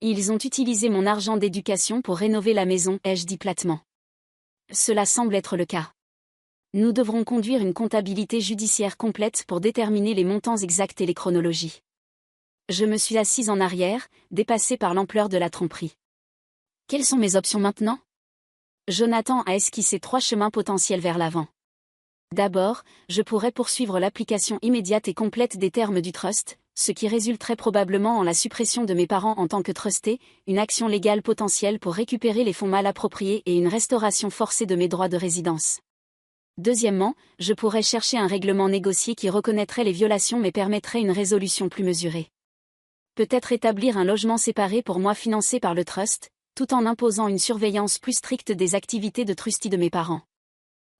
Ils ont utilisé mon argent d'éducation pour rénover la maison, ai-je dit platement. Cela semble être le cas. Nous devrons conduire une comptabilité judiciaire complète pour déterminer les montants exacts et les chronologies. Je me suis assise en arrière, dépassée par l'ampleur de la tromperie. Quelles sont mes options maintenant? Jonathan a esquissé 3 chemins potentiels vers l'avant. D'abord, je pourrais poursuivre l'application immédiate et complète des termes du trust, ce qui résulterait probablement en la suppression de mes parents en tant que trustés, une action légale potentielle pour récupérer les fonds mal appropriés et une restauration forcée de mes droits de résidence. Deuxièmement, je pourrais chercher un règlement négocié qui reconnaîtrait les violations mais permettrait une résolution plus mesurée. Peut-être établir un logement séparé pour moi financé par le trust, tout en imposant une surveillance plus stricte des activités de trustee de mes parents.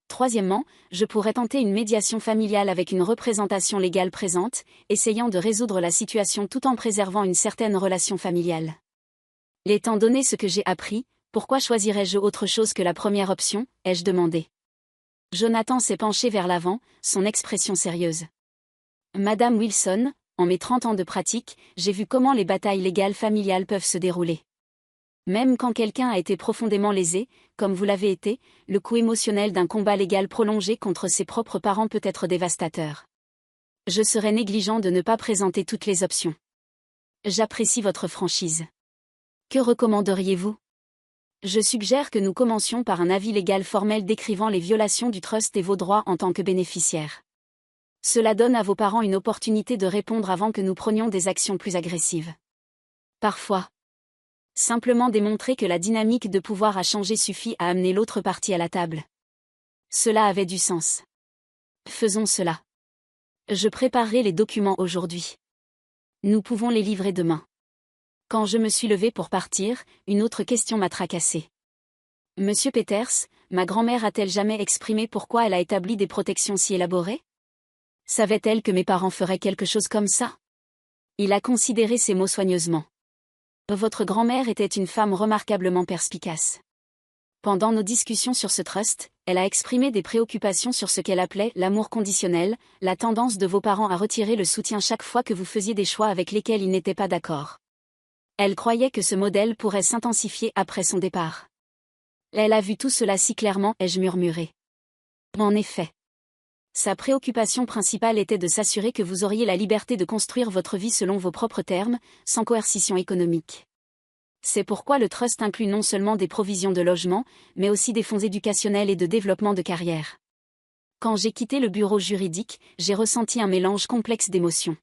Troisièmement, je pourrais tenter une médiation familiale avec une représentation légale présente, essayant de résoudre la situation tout en préservant une certaine relation familiale. Étant donné ce que j'ai appris, pourquoi choisirais-je autre chose que la première option, ai-je demandé. Jonathan s'est penché vers l'avant, son expression sérieuse. Madame Wilson, en mes 30 ans de pratique, j'ai vu comment les batailles légales familiales peuvent se dérouler. Même quand quelqu'un a été profondément lésé, comme vous l'avez été, le coût émotionnel d'un combat légal prolongé contre ses propres parents peut être dévastateur. Je serais négligent de ne pas présenter toutes les options. J'apprécie votre franchise. Que recommanderiez-vous? Je suggère que nous commencions par un avis légal formel décrivant les violations du trust et vos droits en tant que bénéficiaire. Cela donne à vos parents une opportunité de répondre avant que nous prenions des actions plus agressives. Parfois. Simplement démontrer que la dynamique de pouvoir a changé suffit à amener l'autre partie à la table. Cela avait du sens. Faisons cela. Je préparerai les documents aujourd'hui. Nous pouvons les livrer demain. Quand je me suis levée pour partir, une autre question m'a tracassée. Monsieur Peters, ma grand-mère a-t-elle jamais exprimé pourquoi elle a établi des protections si élaborées? Savait-elle que mes parents feraient quelque chose comme ça? Il a considéré ces mots soigneusement. Votre grand-mère était une femme remarquablement perspicace. Pendant nos discussions sur ce trust, elle a exprimé des préoccupations sur ce qu'elle appelait l'amour conditionnel, la tendance de vos parents à retirer le soutien chaque fois que vous faisiez des choix avec lesquels ils n'étaient pas d'accord. Elle croyait que ce modèle pourrait s'intensifier après son départ. Elle a vu tout cela si clairement, ai-je murmuré. En effet. Sa préoccupation principale était de s'assurer que vous auriez la liberté de construire votre vie selon vos propres termes, sans coercition économique. C'est pourquoi le trust inclut non seulement des provisions de logement, mais aussi des fonds éducationnels et de développement de carrière. Quand j'ai quitté le bureau juridique, j'ai ressenti un mélange complexe d'émotions.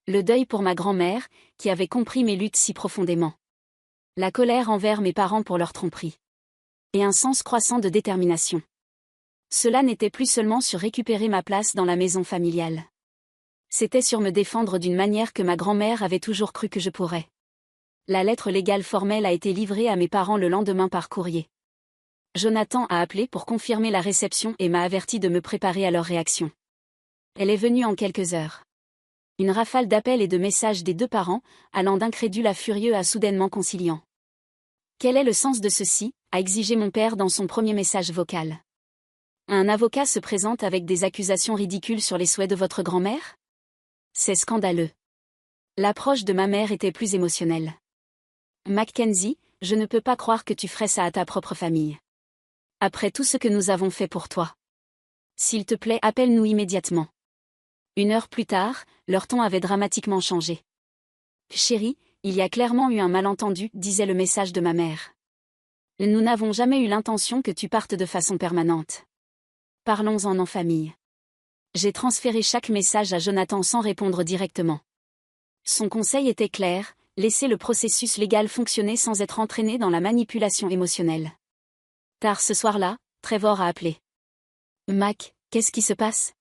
Le deuil pour ma grand-mère, qui avait compris mes luttes si profondément. La colère envers mes parents pour leur tromperie. Et un sens croissant de détermination. Cela n'était plus seulement sur récupérer ma place dans la maison familiale. C'était sur me défendre d'une manière que ma grand-mère avait toujours cru que je pourrais. La lettre légale formelle a été livrée à mes parents le lendemain par courrier. Jonathan a appelé pour confirmer la réception et m'a averti de me préparer à leur réaction. Elle est venue en quelques heures. Une rafale d'appels et de messages des deux parents, allant d'incrédule à furieux à soudainement conciliant. Quel est le sens de ceci, a exigé mon père dans son premier message vocal. Un avocat se présente avec des accusations ridicules sur les souhaits de votre grand-mère? C'est scandaleux. L'approche de ma mère était plus émotionnelle. Mackenzie, je ne peux pas croire que tu ferais ça à ta propre famille. Après tout ce que nous avons fait pour toi. S'il te plaît, appelle-nous immédiatement. 1 heure plus tard, leur ton avait dramatiquement changé. Chérie, il y a clairement eu un malentendu, disait le message de ma mère. Nous n'avons jamais eu l'intention que tu partes de façon permanente. Parlons-en en famille. J'ai transféré chaque message à Jonathan sans répondre directement. Son conseil était clair, laisser le processus légal fonctionner sans être entraîné dans la manipulation émotionnelle. Tard ce soir-là, Trevor a appelé. Mac, qu'est-ce qui se passe?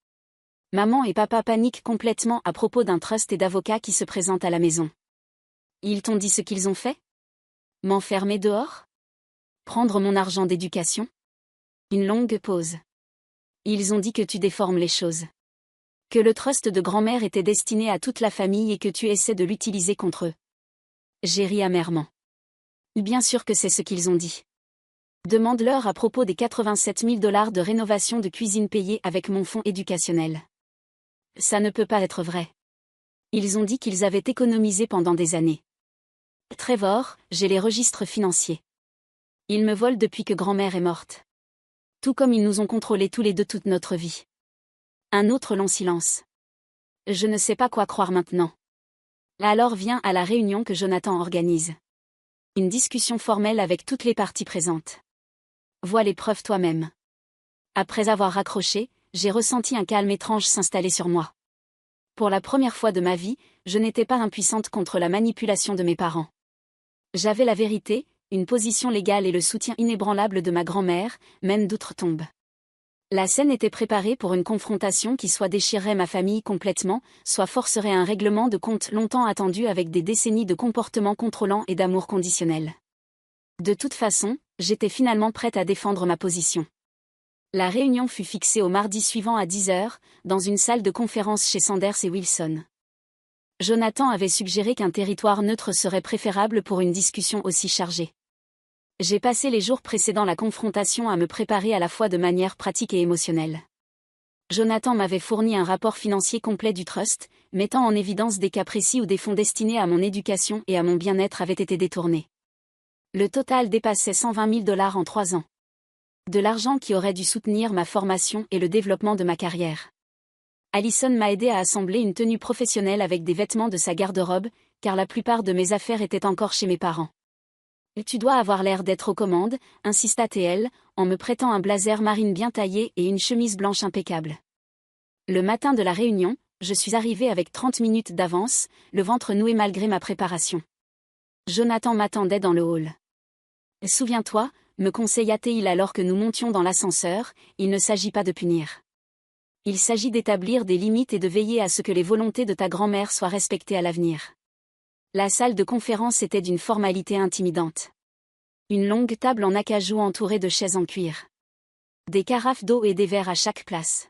Maman et papa paniquent complètement à propos d'un trust et d'avocats qui se présentent à la maison. Ils t'ont dit ce qu'ils ont fait? M'enfermer dehors? Prendre mon argent d'éducation? Une longue pause. Ils ont dit que tu déformes les choses. Que le trust de grand-mère était destiné à toute la famille et que tu essaies de l'utiliser contre eux. J'ai ri amèrement. Bien sûr que c'est ce qu'ils ont dit. Demande-leur à propos des 87 000 $ de rénovation de cuisine payés avec mon fonds éducationnel. Ça ne peut pas être vrai. Ils ont dit qu'ils avaient économisé pendant des années. Trevor, j'ai les registres financiers. Ils me volent depuis que grand-mère est morte. Tout comme ils nous ont contrôlés tous les deux toute notre vie. Un autre long silence. Je ne sais pas quoi croire maintenant. Alors vient à la réunion que Jonathan organise. Une discussion formelle avec toutes les parties présentes. Vois les preuves toi-même. Après avoir raccroché, j'ai ressenti un calme étrange s'installer sur moi. Pour la première fois de ma vie, je n'étais pas impuissante contre la manipulation de mes parents. J'avais la vérité, une position légale et le soutien inébranlable de ma grand-mère, même d'outre-tombe. La scène était préparée pour une confrontation qui soit déchirerait ma famille complètement, soit forcerait un règlement de compte longtemps attendu avec des décennies de comportements contrôlants et d'amour conditionnel. De toute façon, j'étais finalement prête à défendre ma position. La réunion fut fixée au mardi suivant à 10 heures, dans une salle de conférence chez Sanders et Wilson. Jonathan avait suggéré qu'un territoire neutre serait préférable pour une discussion aussi chargée. J'ai passé les jours précédant la confrontation à me préparer à la fois de manière pratique et émotionnelle. Jonathan m'avait fourni un rapport financier complet du trust, mettant en évidence des cas précis où des fonds destinés à mon éducation et à mon bien-être avaient été détournés. Le total dépassait 120 000 $ en 3 ans. De l'argent qui aurait dû soutenir ma formation et le développement de ma carrière. Allison m'a aidé à assembler une tenue professionnelle avec des vêtements de sa garde-robe, car la plupart de mes affaires étaient encore chez mes parents. Tu dois avoir l'air d'être aux commandes, insista TL, en me prêtant un blazer marine bien taillé et une chemise blanche impeccable. Le matin de la réunion, je suis arrivée avec 30 minutes d'avance, le ventre noué malgré ma préparation. Jonathan m'attendait dans le hall. Souviens-toi, me conseilla-t-il alors que nous montions dans l'ascenseur, il ne s'agit pas de punir. Il s'agit d'établir des limites et de veiller à ce que les volontés de ta grand-mère soient respectées à l'avenir. La salle de conférence était d'une formalité intimidante. Une longue table en acajou entourée de chaises en cuir. Des carafes d'eau et des verres à chaque place.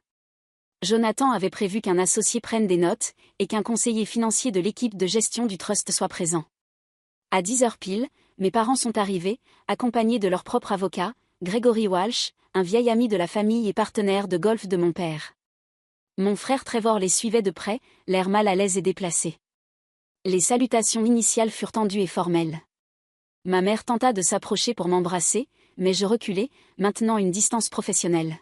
Jonathan avait prévu qu'un associé prenne des notes, et qu'un conseiller financier de l'équipe de gestion du trust soit présent. À 10 heures pile, mes parents sont arrivés, accompagnés de leur propre avocat, Gregory Walsh, un vieil ami de la famille et partenaire de golf de mon père. Mon frère Trevor les suivait de près, l'air mal à l'aise et déplacé. Les salutations initiales furent tendues et formelles. Ma mère tenta de s'approcher pour m'embrasser, mais je reculai, maintenant une distance professionnelle.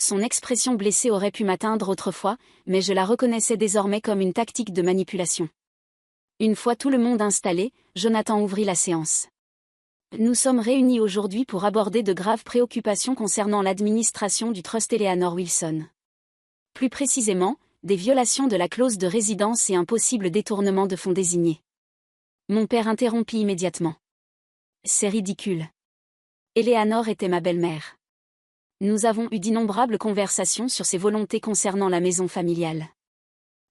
Son expression blessée aurait pu m'atteindre autrefois, mais je la reconnaissais désormais comme une tactique de manipulation. Une fois tout le monde installé, Jonathan ouvrit la séance. Nous sommes réunis aujourd'hui pour aborder de graves préoccupations concernant l'administration du Trust Eleanor Wilson. Plus précisément, des violations de la clause de résidence et un possible détournement de fonds désignés. Mon père interrompit immédiatement. C'est ridicule. Eleanor était ma belle-mère. Nous avons eu d'innombrables conversations sur ses volontés concernant la maison familiale.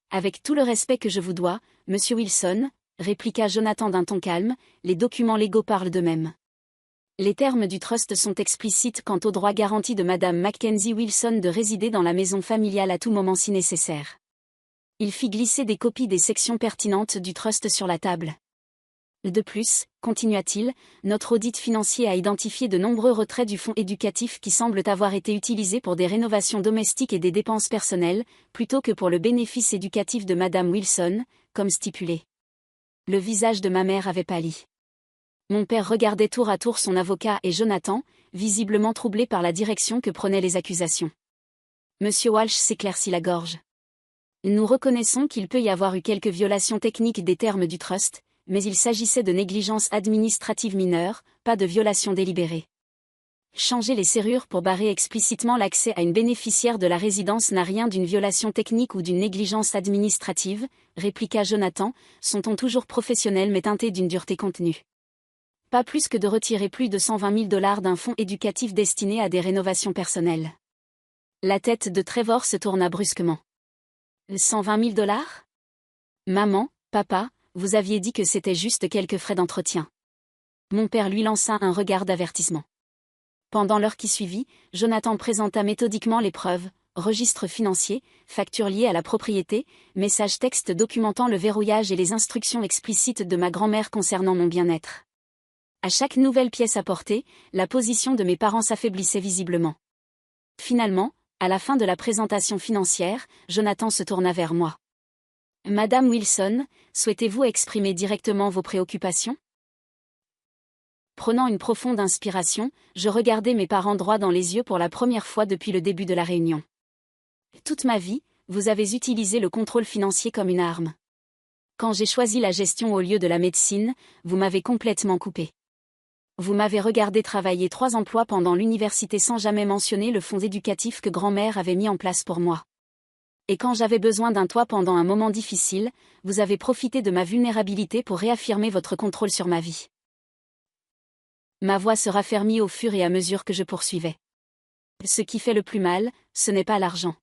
Avec tout le respect que je vous dois, Monsieur Wilson, répliqua Jonathan d'un ton calme, les documents légaux parlent d'eux-mêmes. Les termes du trust sont explicites quant au droit garanti de Madame Mackenzie Wilson de résider dans la maison familiale à tout moment si nécessaire. Il fit glisser des copies des sections pertinentes du trust sur la table. De plus, continua-t-il, notre audit financier a identifié de nombreux retraits du fonds éducatif qui semblent avoir été utilisés pour des rénovations domestiques et des dépenses personnelles, plutôt que pour le bénéfice éducatif de Madame Wilson, comme stipulé. Le visage de ma mère avait pâli. Mon père regardait tour à tour son avocat et Jonathan, visiblement troublé par la direction que prenaient les accusations. Monsieur Walsh s'éclaircit la gorge. Nous reconnaissons qu'il peut y avoir eu quelques violations techniques des termes du trust, mais il s'agissait de négligence administrative mineure, pas de violation délibérée. Changer les serrures pour barrer explicitement l'accès à une bénéficiaire de la résidence n'a rien d'une violation technique ou d'une négligence administrative, répliqua Jonathan, son ton toujours professionnel mais teinté d'une dureté contenue. Pas plus que de retirer plus de 120 000 $ d'un fonds éducatif destiné à des rénovations personnelles. La tête de Trevor se tourna brusquement. 120 000 $? Maman, papa, vous aviez dit que c'était juste quelques frais d'entretien. Mon père lui lança un regard d'avertissement. Pendant l'heure qui suivit, Jonathan présenta méthodiquement les preuves, registres financiers, factures liées à la propriété, messages textes documentant le verrouillage et les instructions explicites de ma grand-mère concernant mon bien-être. À chaque nouvelle pièce apportée, la position de mes parents s'affaiblissait visiblement. Finalement, à la fin de la présentation financière, Jonathan se tourna vers moi. « Madame Wilson, souhaitez-vous exprimer directement vos préoccupations ?» Prenant une profonde inspiration, je regardai mes parents droit dans les yeux pour la première fois depuis le début de la réunion. « Toute ma vie, vous avez utilisé le contrôle financier comme une arme. Quand j'ai choisi la gestion au lieu de la médecine, vous m'avez complètement coupé. Vous m'avez regardé travailler 3 emplois pendant l'université sans jamais mentionner le fonds éducatif que grand-mère avait mis en place pour moi. Et quand j'avais besoin d'un toit pendant un moment difficile, vous avez profité de ma vulnérabilité pour réaffirmer votre contrôle sur ma vie. » Ma voix se raffermit au fur et à mesure que je poursuivais. Ce qui fait le plus mal, ce n'est pas l'argent.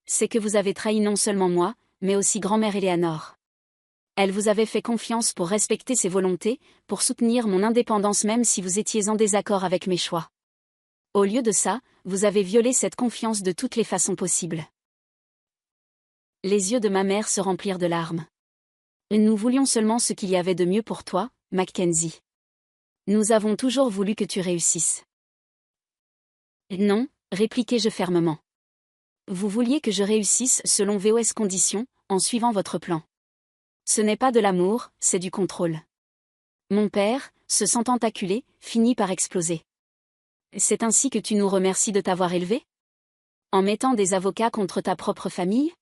C'est que vous avez trahi non seulement moi, mais aussi grand-mère Eleanor. Elle vous avait fait confiance pour respecter ses volontés, pour soutenir mon indépendance même si vous étiez en désaccord avec mes choix. Au lieu de ça, vous avez violé cette confiance de toutes les façons possibles. Les yeux de ma mère se remplirent de larmes. Nous voulions seulement ce qu'il y avait de mieux pour toi, Mackenzie. Nous avons toujours voulu que tu réussisses. Non, répliquai-je fermement. Vous vouliez que je réussisse selon vos conditions, en suivant votre plan. Ce n'est pas de l'amour, c'est du contrôle. Mon père, se sentant acculé, finit par exploser. C'est ainsi que tu nous remercies de t'avoir élevé ? En mettant des avocats contre ta propre famille ?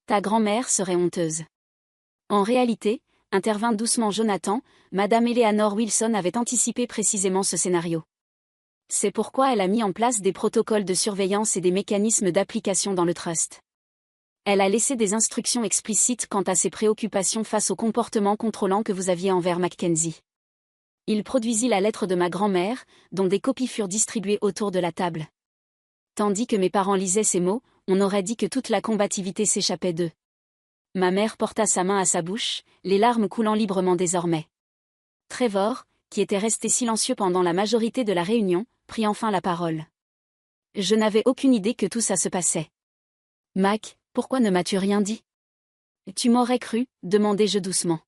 Ta grand-mère serait honteuse. En réalité, intervint doucement Jonathan, Madame Eleanor Wilson avait anticipé précisément ce scénario. C'est pourquoi elle a mis en place des protocoles de surveillance et des mécanismes d'application dans le trust. Elle a laissé des instructions explicites quant à ses préoccupations face au comportement contrôlant que vous aviez envers Mackenzie. Il produisit la lettre de ma grand-mère, dont des copies furent distribuées autour de la table. Tandis que mes parents lisaient ces mots, on aurait dit que toute la combativité s'échappait d'eux. Ma mère porta sa main à sa bouche, les larmes coulant librement désormais. Trevor, qui était resté silencieux pendant la majorité de la réunion, prit enfin la parole. Je n'avais aucune idée que tout ça se passait. Mac, pourquoi ne m'as-tu rien dit ? Tu m'aurais cru, demandai-je doucement.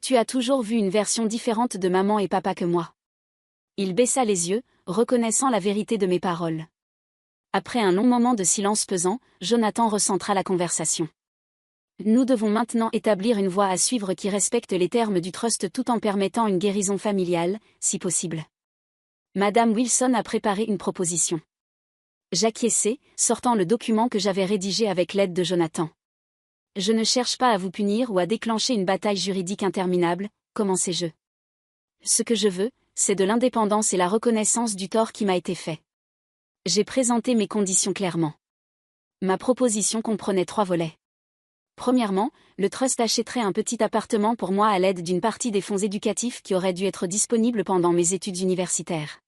Tu as toujours vu une version différente de maman et papa que moi. Il baissa les yeux, reconnaissant la vérité de mes paroles. Après un long moment de silence pesant, Jonathan recentra la conversation. Nous devons maintenant établir une voie à suivre qui respecte les termes du trust tout en permettant une guérison familiale, si possible. Madame Wilson a préparé une proposition. J'acquiesçai, sortant le document que j'avais rédigé avec l'aide de Jonathan. Je ne cherche pas à vous punir ou à déclencher une bataille juridique interminable, commençai-je. Ce que je veux, c'est de l'indépendance et la reconnaissance du tort qui m'a été fait. J'ai présenté mes conditions clairement. Ma proposition comprenait 3 volets. Premièrement, le trust achèterait un petit appartement pour moi à l'aide d'une partie des fonds éducatifs qui auraient dû être disponibles pendant mes études universitaires.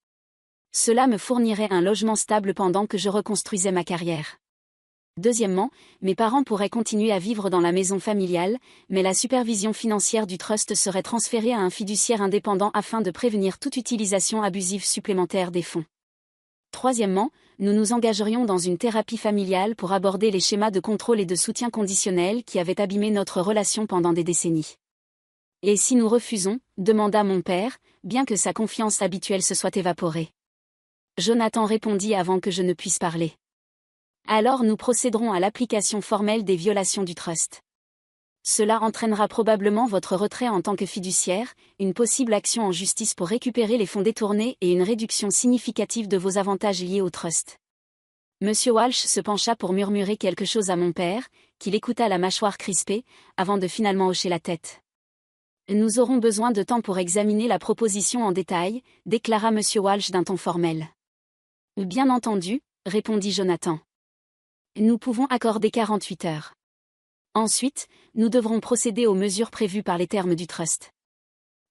Cela me fournirait un logement stable pendant que je reconstruisais ma carrière. Deuxièmement, mes parents pourraient continuer à vivre dans la maison familiale, mais la supervision financière du trust serait transférée à un fiduciaire indépendant afin de prévenir toute utilisation abusive supplémentaire des fonds. Troisièmement, nous nous engagerions dans une thérapie familiale pour aborder les schémas de contrôle et de soutien conditionnel qui avaient abîmé notre relation pendant des décennies. Et si nous refusons, demanda mon père, bien que sa confiance habituelle se soit évaporée. Jonathan répondit avant que je ne puisse parler. Alors nous procéderons à l'application formelle des violations du trust. Cela entraînera probablement votre retrait en tant que fiduciaire, une possible action en justice pour récupérer les fonds détournés et une réduction significative de vos avantages liés au trust. Monsieur Walsh se pencha pour murmurer quelque chose à mon père, qui l'écouta la mâchoire crispée, avant de finalement hocher la tête. Nous aurons besoin de temps pour examiner la proposition en détail, déclara Monsieur Walsh d'un ton formel. Bien entendu, répondit Jonathan. Nous pouvons accorder 48 heures. Ensuite, nous devrons procéder aux mesures prévues par les termes du trust.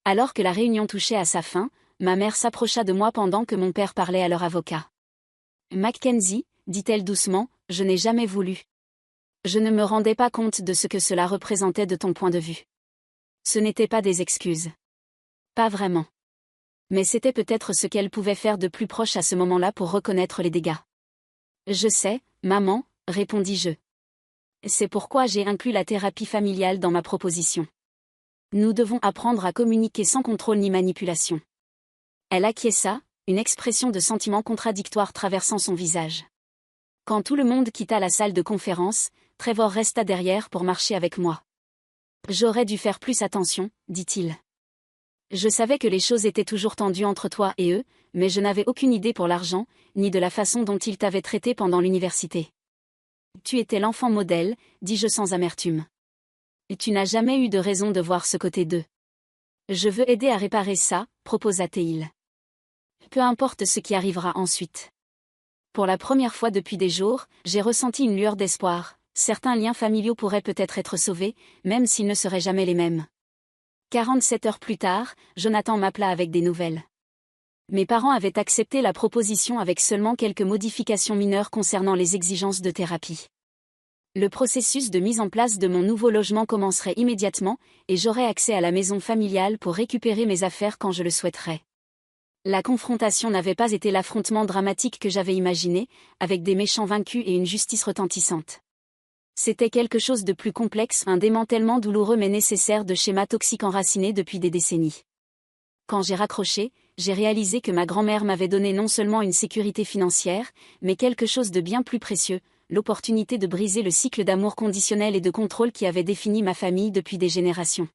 Alors que la réunion touchait à sa fin, ma mère s'approcha de moi pendant que mon père parlait à leur avocat. Mackenzie, dit-elle doucement, je n'ai jamais voulu. Je ne me rendais pas compte de ce que cela représentait de ton point de vue. Ce n'étaient pas des excuses. Pas vraiment. Mais c'était peut-être ce qu'elle pouvait faire de plus proche à ce moment-là pour reconnaître les dégâts. Je sais, maman, répondis-je. C'est pourquoi j'ai inclus la thérapie familiale dans ma proposition. Nous devons apprendre à communiquer sans contrôle ni manipulation. Elle acquiesça, une expression de sentiment contradictoire traversant son visage. Quand tout le monde quitta la salle de conférence, Trevor resta derrière pour marcher avec moi. J'aurais dû faire plus attention, dit-il. Je savais que les choses étaient toujours tendues entre toi et eux, mais je n'avais aucune idée pour l'argent, ni de la façon dont ils t'avaient traité pendant l'université. Tu étais l'enfant modèle, dis-je sans amertume. Et tu n'as jamais eu de raison de voir ce côté d'eux. Je veux aider à réparer ça, proposa-t-il. Peu importe ce qui arrivera ensuite. Pour la première fois depuis des jours, j'ai ressenti une lueur d'espoir. Certains liens familiaux pourraient peut-être être sauvés, même s'ils ne seraient jamais les mêmes. 47 heures plus tard, Jonathan m'appela avec des nouvelles. Mes parents avaient accepté la proposition avec seulement quelques modifications mineures concernant les exigences de thérapie. Le processus de mise en place de mon nouveau logement commencerait immédiatement, et j'aurais accès à la maison familiale pour récupérer mes affaires quand je le souhaiterais. La confrontation n'avait pas été l'affrontement dramatique que j'avais imaginé, avec des méchants vaincus et une justice retentissante. C'était quelque chose de plus complexe, un démantèlement douloureux mais nécessaire de schémas toxiques enracinés depuis des décennies. Quand j'ai raccroché, j'ai réalisé que ma grand-mère m'avait donné non seulement une sécurité financière, mais quelque chose de bien plus précieux, l'opportunité de briser le cycle d'amour conditionnel et de contrôle qui avait défini ma famille depuis des générations.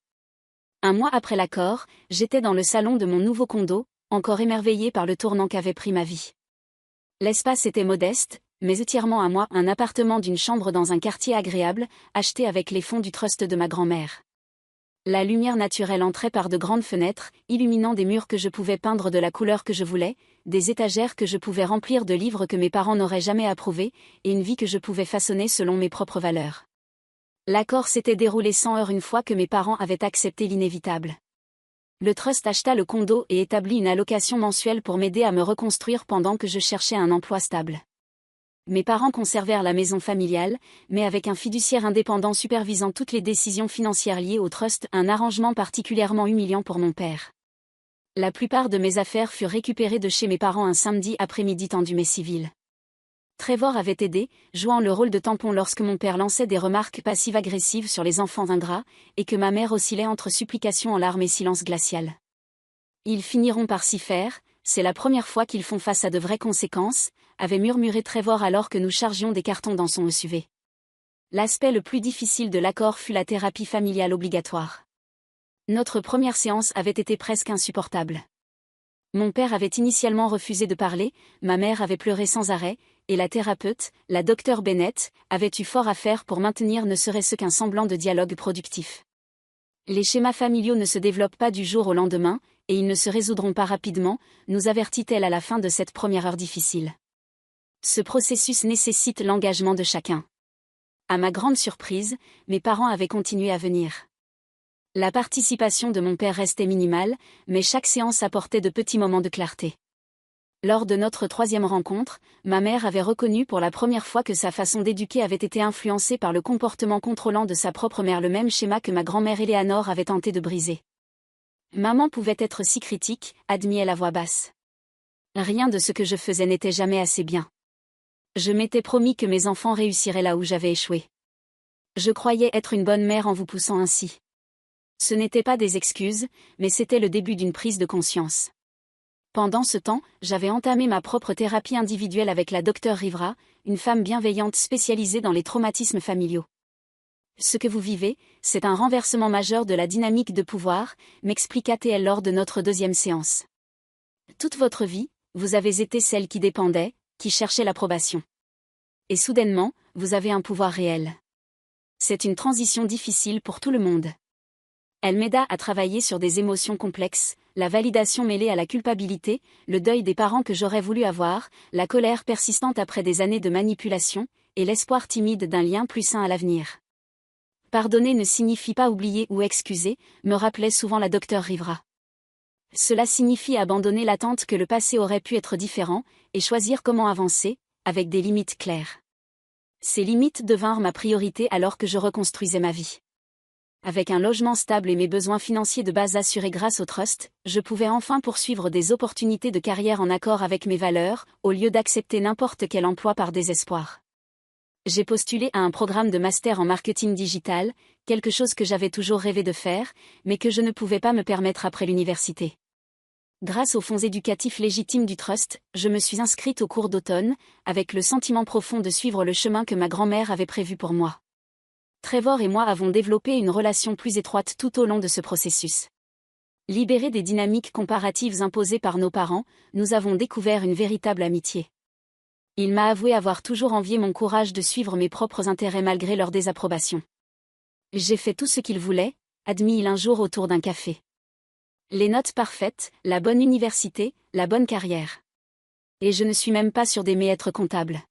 Un mois après l'accord, j'étais dans le salon de mon nouveau condo, encore émerveillée par le tournant qu'avait pris ma vie. L'espace était modeste, mais entièrement à moi, un appartement d'une chambre dans un quartier agréable, acheté avec les fonds du trust de ma grand-mère. La lumière naturelle entrait par de grandes fenêtres, illuminant des murs que je pouvais peindre de la couleur que je voulais, des étagères que je pouvais remplir de livres que mes parents n'auraient jamais approuvés, et une vie que je pouvais façonner selon mes propres valeurs. L'accord s'était déroulé sans heurts une fois que mes parents avaient accepté l'inévitable. Le trust acheta le condo et établit une allocation mensuelle pour m'aider à me reconstruire pendant que je cherchais un emploi stable. Mes parents conservèrent la maison familiale, mais avec un fiduciaire indépendant supervisant toutes les décisions financières liées au trust, un arrangement particulièrement humiliant pour mon père. La plupart de mes affaires furent récupérées de chez mes parents un samedi après-midi tendu mais civil. Trevor avait aidé, jouant le rôle de tampon lorsque mon père lançait des remarques passives-agressives sur les enfants ingrats, et que ma mère oscillait entre supplications en larmes et silence glacial. Ils finiront par s'y faire, c'est la première fois qu'ils font face à de vraies conséquences, avait murmuré Trevor alors que nous chargions des cartons dans son SUV. L'aspect le plus difficile de l'accord fut la thérapie familiale obligatoire. Notre première séance avait été presque insupportable. Mon père avait initialement refusé de parler, ma mère avait pleuré sans arrêt, et la thérapeute, la docteure Bennett, avait eu fort à faire pour maintenir ne serait-ce qu'un semblant de dialogue productif. Les schémas familiaux ne se développent pas du jour au lendemain, et ils ne se résoudront pas rapidement, nous avertit-elle à la fin de cette première heure difficile. Ce processus nécessite l'engagement de chacun. À ma grande surprise, mes parents avaient continué à venir. La participation de mon père restait minimale, mais chaque séance apportait de petits moments de clarté. Lors de notre troisième rencontre, ma mère avait reconnu pour la première fois que sa façon d'éduquer avait été influencée par le comportement contrôlant de sa propre mère, le même schéma que ma grand-mère Éléanore avait tenté de briser. Maman pouvait être si critique, admit-elle à voix basse. Rien de ce que je faisais n'était jamais assez bien. Je m'étais promis que mes enfants réussiraient là où j'avais échoué. Je croyais être une bonne mère en vous poussant ainsi. Ce n'étaient pas des excuses, mais c'était le début d'une prise de conscience. Pendant ce temps, j'avais entamé ma propre thérapie individuelle avec la docteure Rivera, une femme bienveillante spécialisée dans les traumatismes familiaux. Ce que vous vivez, c'est un renversement majeur de la dynamique de pouvoir, m'expliqua-t-elle lors de notre deuxième séance. Toute votre vie, vous avez été celle qui dépendait, qui cherchait l'approbation. Et soudainement, vous avez un pouvoir réel. C'est une transition difficile pour tout le monde. Elle m'aida à travailler sur des émotions complexes, la validation mêlée à la culpabilité, le deuil des parents que j'aurais voulu avoir, la colère persistante après des années de manipulation, et l'espoir timide d'un lien plus sain à l'avenir. Pardonner ne signifie pas oublier ou excuser, me rappelait souvent la docteure Rivera. Cela signifie abandonner l'attente que le passé aurait pu être différent, et choisir comment avancer, avec des limites claires. Ces limites devinrent ma priorité alors que je reconstruisais ma vie. Avec un logement stable et mes besoins financiers de base assurés grâce au trust, je pouvais enfin poursuivre des opportunités de carrière en accord avec mes valeurs, au lieu d'accepter n'importe quel emploi par désespoir. J'ai postulé à un programme de master en marketing digital, quelque chose que j'avais toujours rêvé de faire, mais que je ne pouvais pas me permettre après l'université. Grâce aux fonds éducatifs légitimes du Trust, je me suis inscrite au cours d'automne, avec le sentiment profond de suivre le chemin que ma grand-mère avait prévu pour moi. Trevor et moi avons développé une relation plus étroite tout au long de ce processus. Libérés des dynamiques comparatives imposées par nos parents, nous avons découvert une véritable amitié. Il m'a avoué avoir toujours envié mon courage de suivre mes propres intérêts malgré leur désapprobation. J'ai fait tout ce qu'il voulait, admit-il un jour autour d'un café. Les notes parfaites, la bonne université, la bonne carrière. Et je ne suis même pas sûr d'aimer être comptable.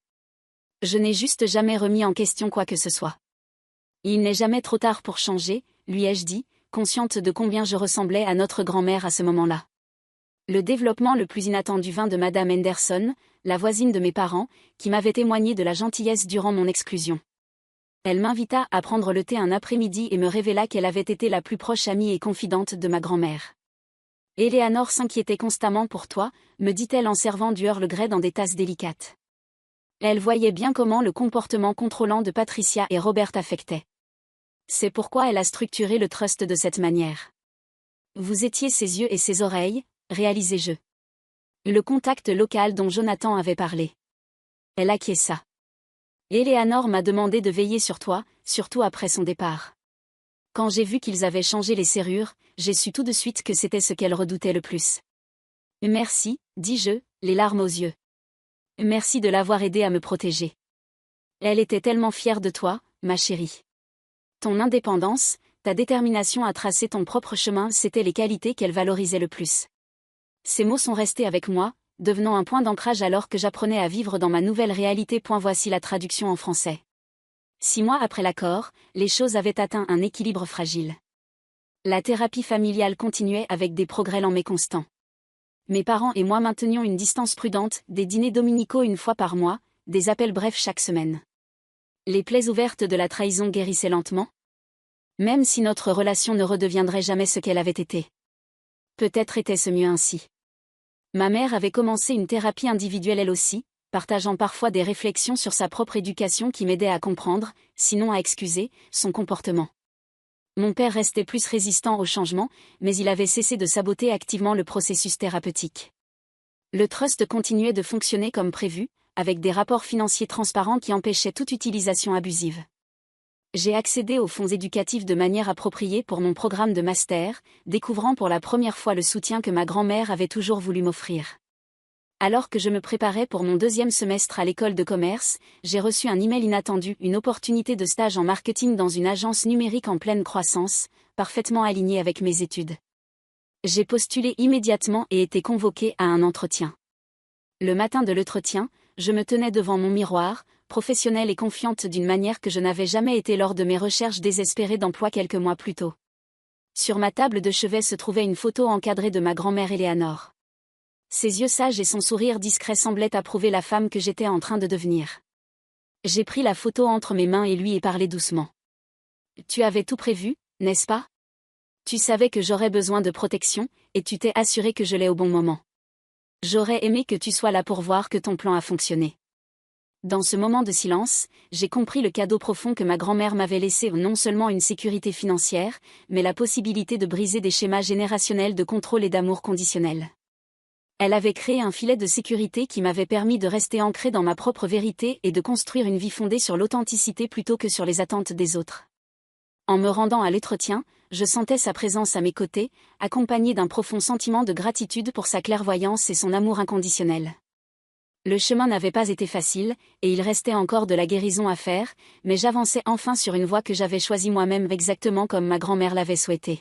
Je n'ai juste jamais remis en question quoi que ce soit. Il n'est jamais trop tard pour changer, lui ai-je dit, consciente de combien je ressemblais à notre grand-mère à ce moment-là. Le développement le plus inattendu vint de Madame Henderson, la voisine de mes parents, qui m'avait témoigné de la gentillesse durant mon exclusion. Elle m'invita à prendre le thé un après-midi et me révéla qu'elle avait été la plus proche amie et confidente de ma grand-mère. Éléanore s'inquiétait constamment pour toi, me dit-elle en servant du Earl Grey dans des tasses délicates. Elle voyait bien comment le comportement contrôlant de Patricia et Robert affectait. C'est pourquoi elle a structuré le trust de cette manière. Vous étiez ses yeux et ses oreilles, réalisai-je. Le contact local dont Jonathan avait parlé. Elle acquiesça. Éléanore m'a demandé de veiller sur toi, surtout après son départ. Quand j'ai vu qu'ils avaient changé les serrures, j'ai su tout de suite que c'était ce qu'elle redoutait le plus. Merci, dis-je, les larmes aux yeux. Merci de l'avoir aidée à me protéger. Elle était tellement fière de toi, ma chérie. Ton indépendance, ta détermination à tracer ton propre chemin, c'étaient les qualités qu'elle valorisait le plus. Ces mots sont restés avec moi, devenant un point d'ancrage alors que j'apprenais à vivre dans ma nouvelle réalité. Voici la traduction en français. 6 mois après l'accord, les choses avaient atteint un équilibre fragile. La thérapie familiale continuait avec des progrès lents mais constants. Mes parents et moi maintenions une distance prudente, des dîners dominicaux une fois par mois, des appels brefs chaque semaine. Les plaies ouvertes de la trahison guérissaient lentement. Même si notre relation ne redeviendrait jamais ce qu'elle avait été. Peut-être était-ce mieux ainsi. Ma mère avait commencé une thérapie individuelle elle aussi, partageant parfois des réflexions sur sa propre éducation qui m'aidaient à comprendre, sinon à excuser, son comportement. Mon père restait plus résistant au changement, mais il avait cessé de saboter activement le processus thérapeutique. Le trust continuait de fonctionner comme prévu, avec des rapports financiers transparents qui empêchaient toute utilisation abusive. J'ai accédé aux fonds éducatifs de manière appropriée pour mon programme de master, découvrant pour la première fois le soutien que ma grand-mère avait toujours voulu m'offrir. Alors que je me préparais pour mon deuxième semestre à l'école de commerce, j'ai reçu un email inattendu, une opportunité de stage en marketing dans une agence numérique en pleine croissance, parfaitement alignée avec mes études. J'ai postulé immédiatement et été convoquée à un entretien. Le matin de l'entretien, je me tenais devant mon miroir, professionnelle et confiante d'une manière que je n'avais jamais été lors de mes recherches désespérées d'emploi quelques mois plus tôt. Sur ma table de chevet se trouvait une photo encadrée de ma grand-mère Éléanore. Ses yeux sages et son sourire discret semblaient approuver la femme que j'étais en train de devenir. J'ai pris la photo entre mes mains et lui ai parlé doucement. Tu avais tout prévu, n'est-ce pas? Tu savais que j'aurais besoin de protection, et tu t'es assuré que je l'ai au bon moment. J'aurais aimé que tu sois là pour voir que ton plan a fonctionné. Dans ce moment de silence, j'ai compris le cadeau profond que ma grand-mère m'avait laissé, non seulement une sécurité financière, mais la possibilité de briser des schémas générationnels de contrôle et d'amour conditionnel. Elle avait créé un filet de sécurité qui m'avait permis de rester ancré dans ma propre vérité et de construire une vie fondée sur l'authenticité plutôt que sur les attentes des autres. En me rendant à l'entretien, je sentais sa présence à mes côtés, accompagnée d'un profond sentiment de gratitude pour sa clairvoyance et son amour inconditionnel. Le chemin n'avait pas été facile, et il restait encore de la guérison à faire, mais j'avançais enfin sur une voie que j'avais choisie moi-même exactement comme ma grand-mère l'avait souhaité.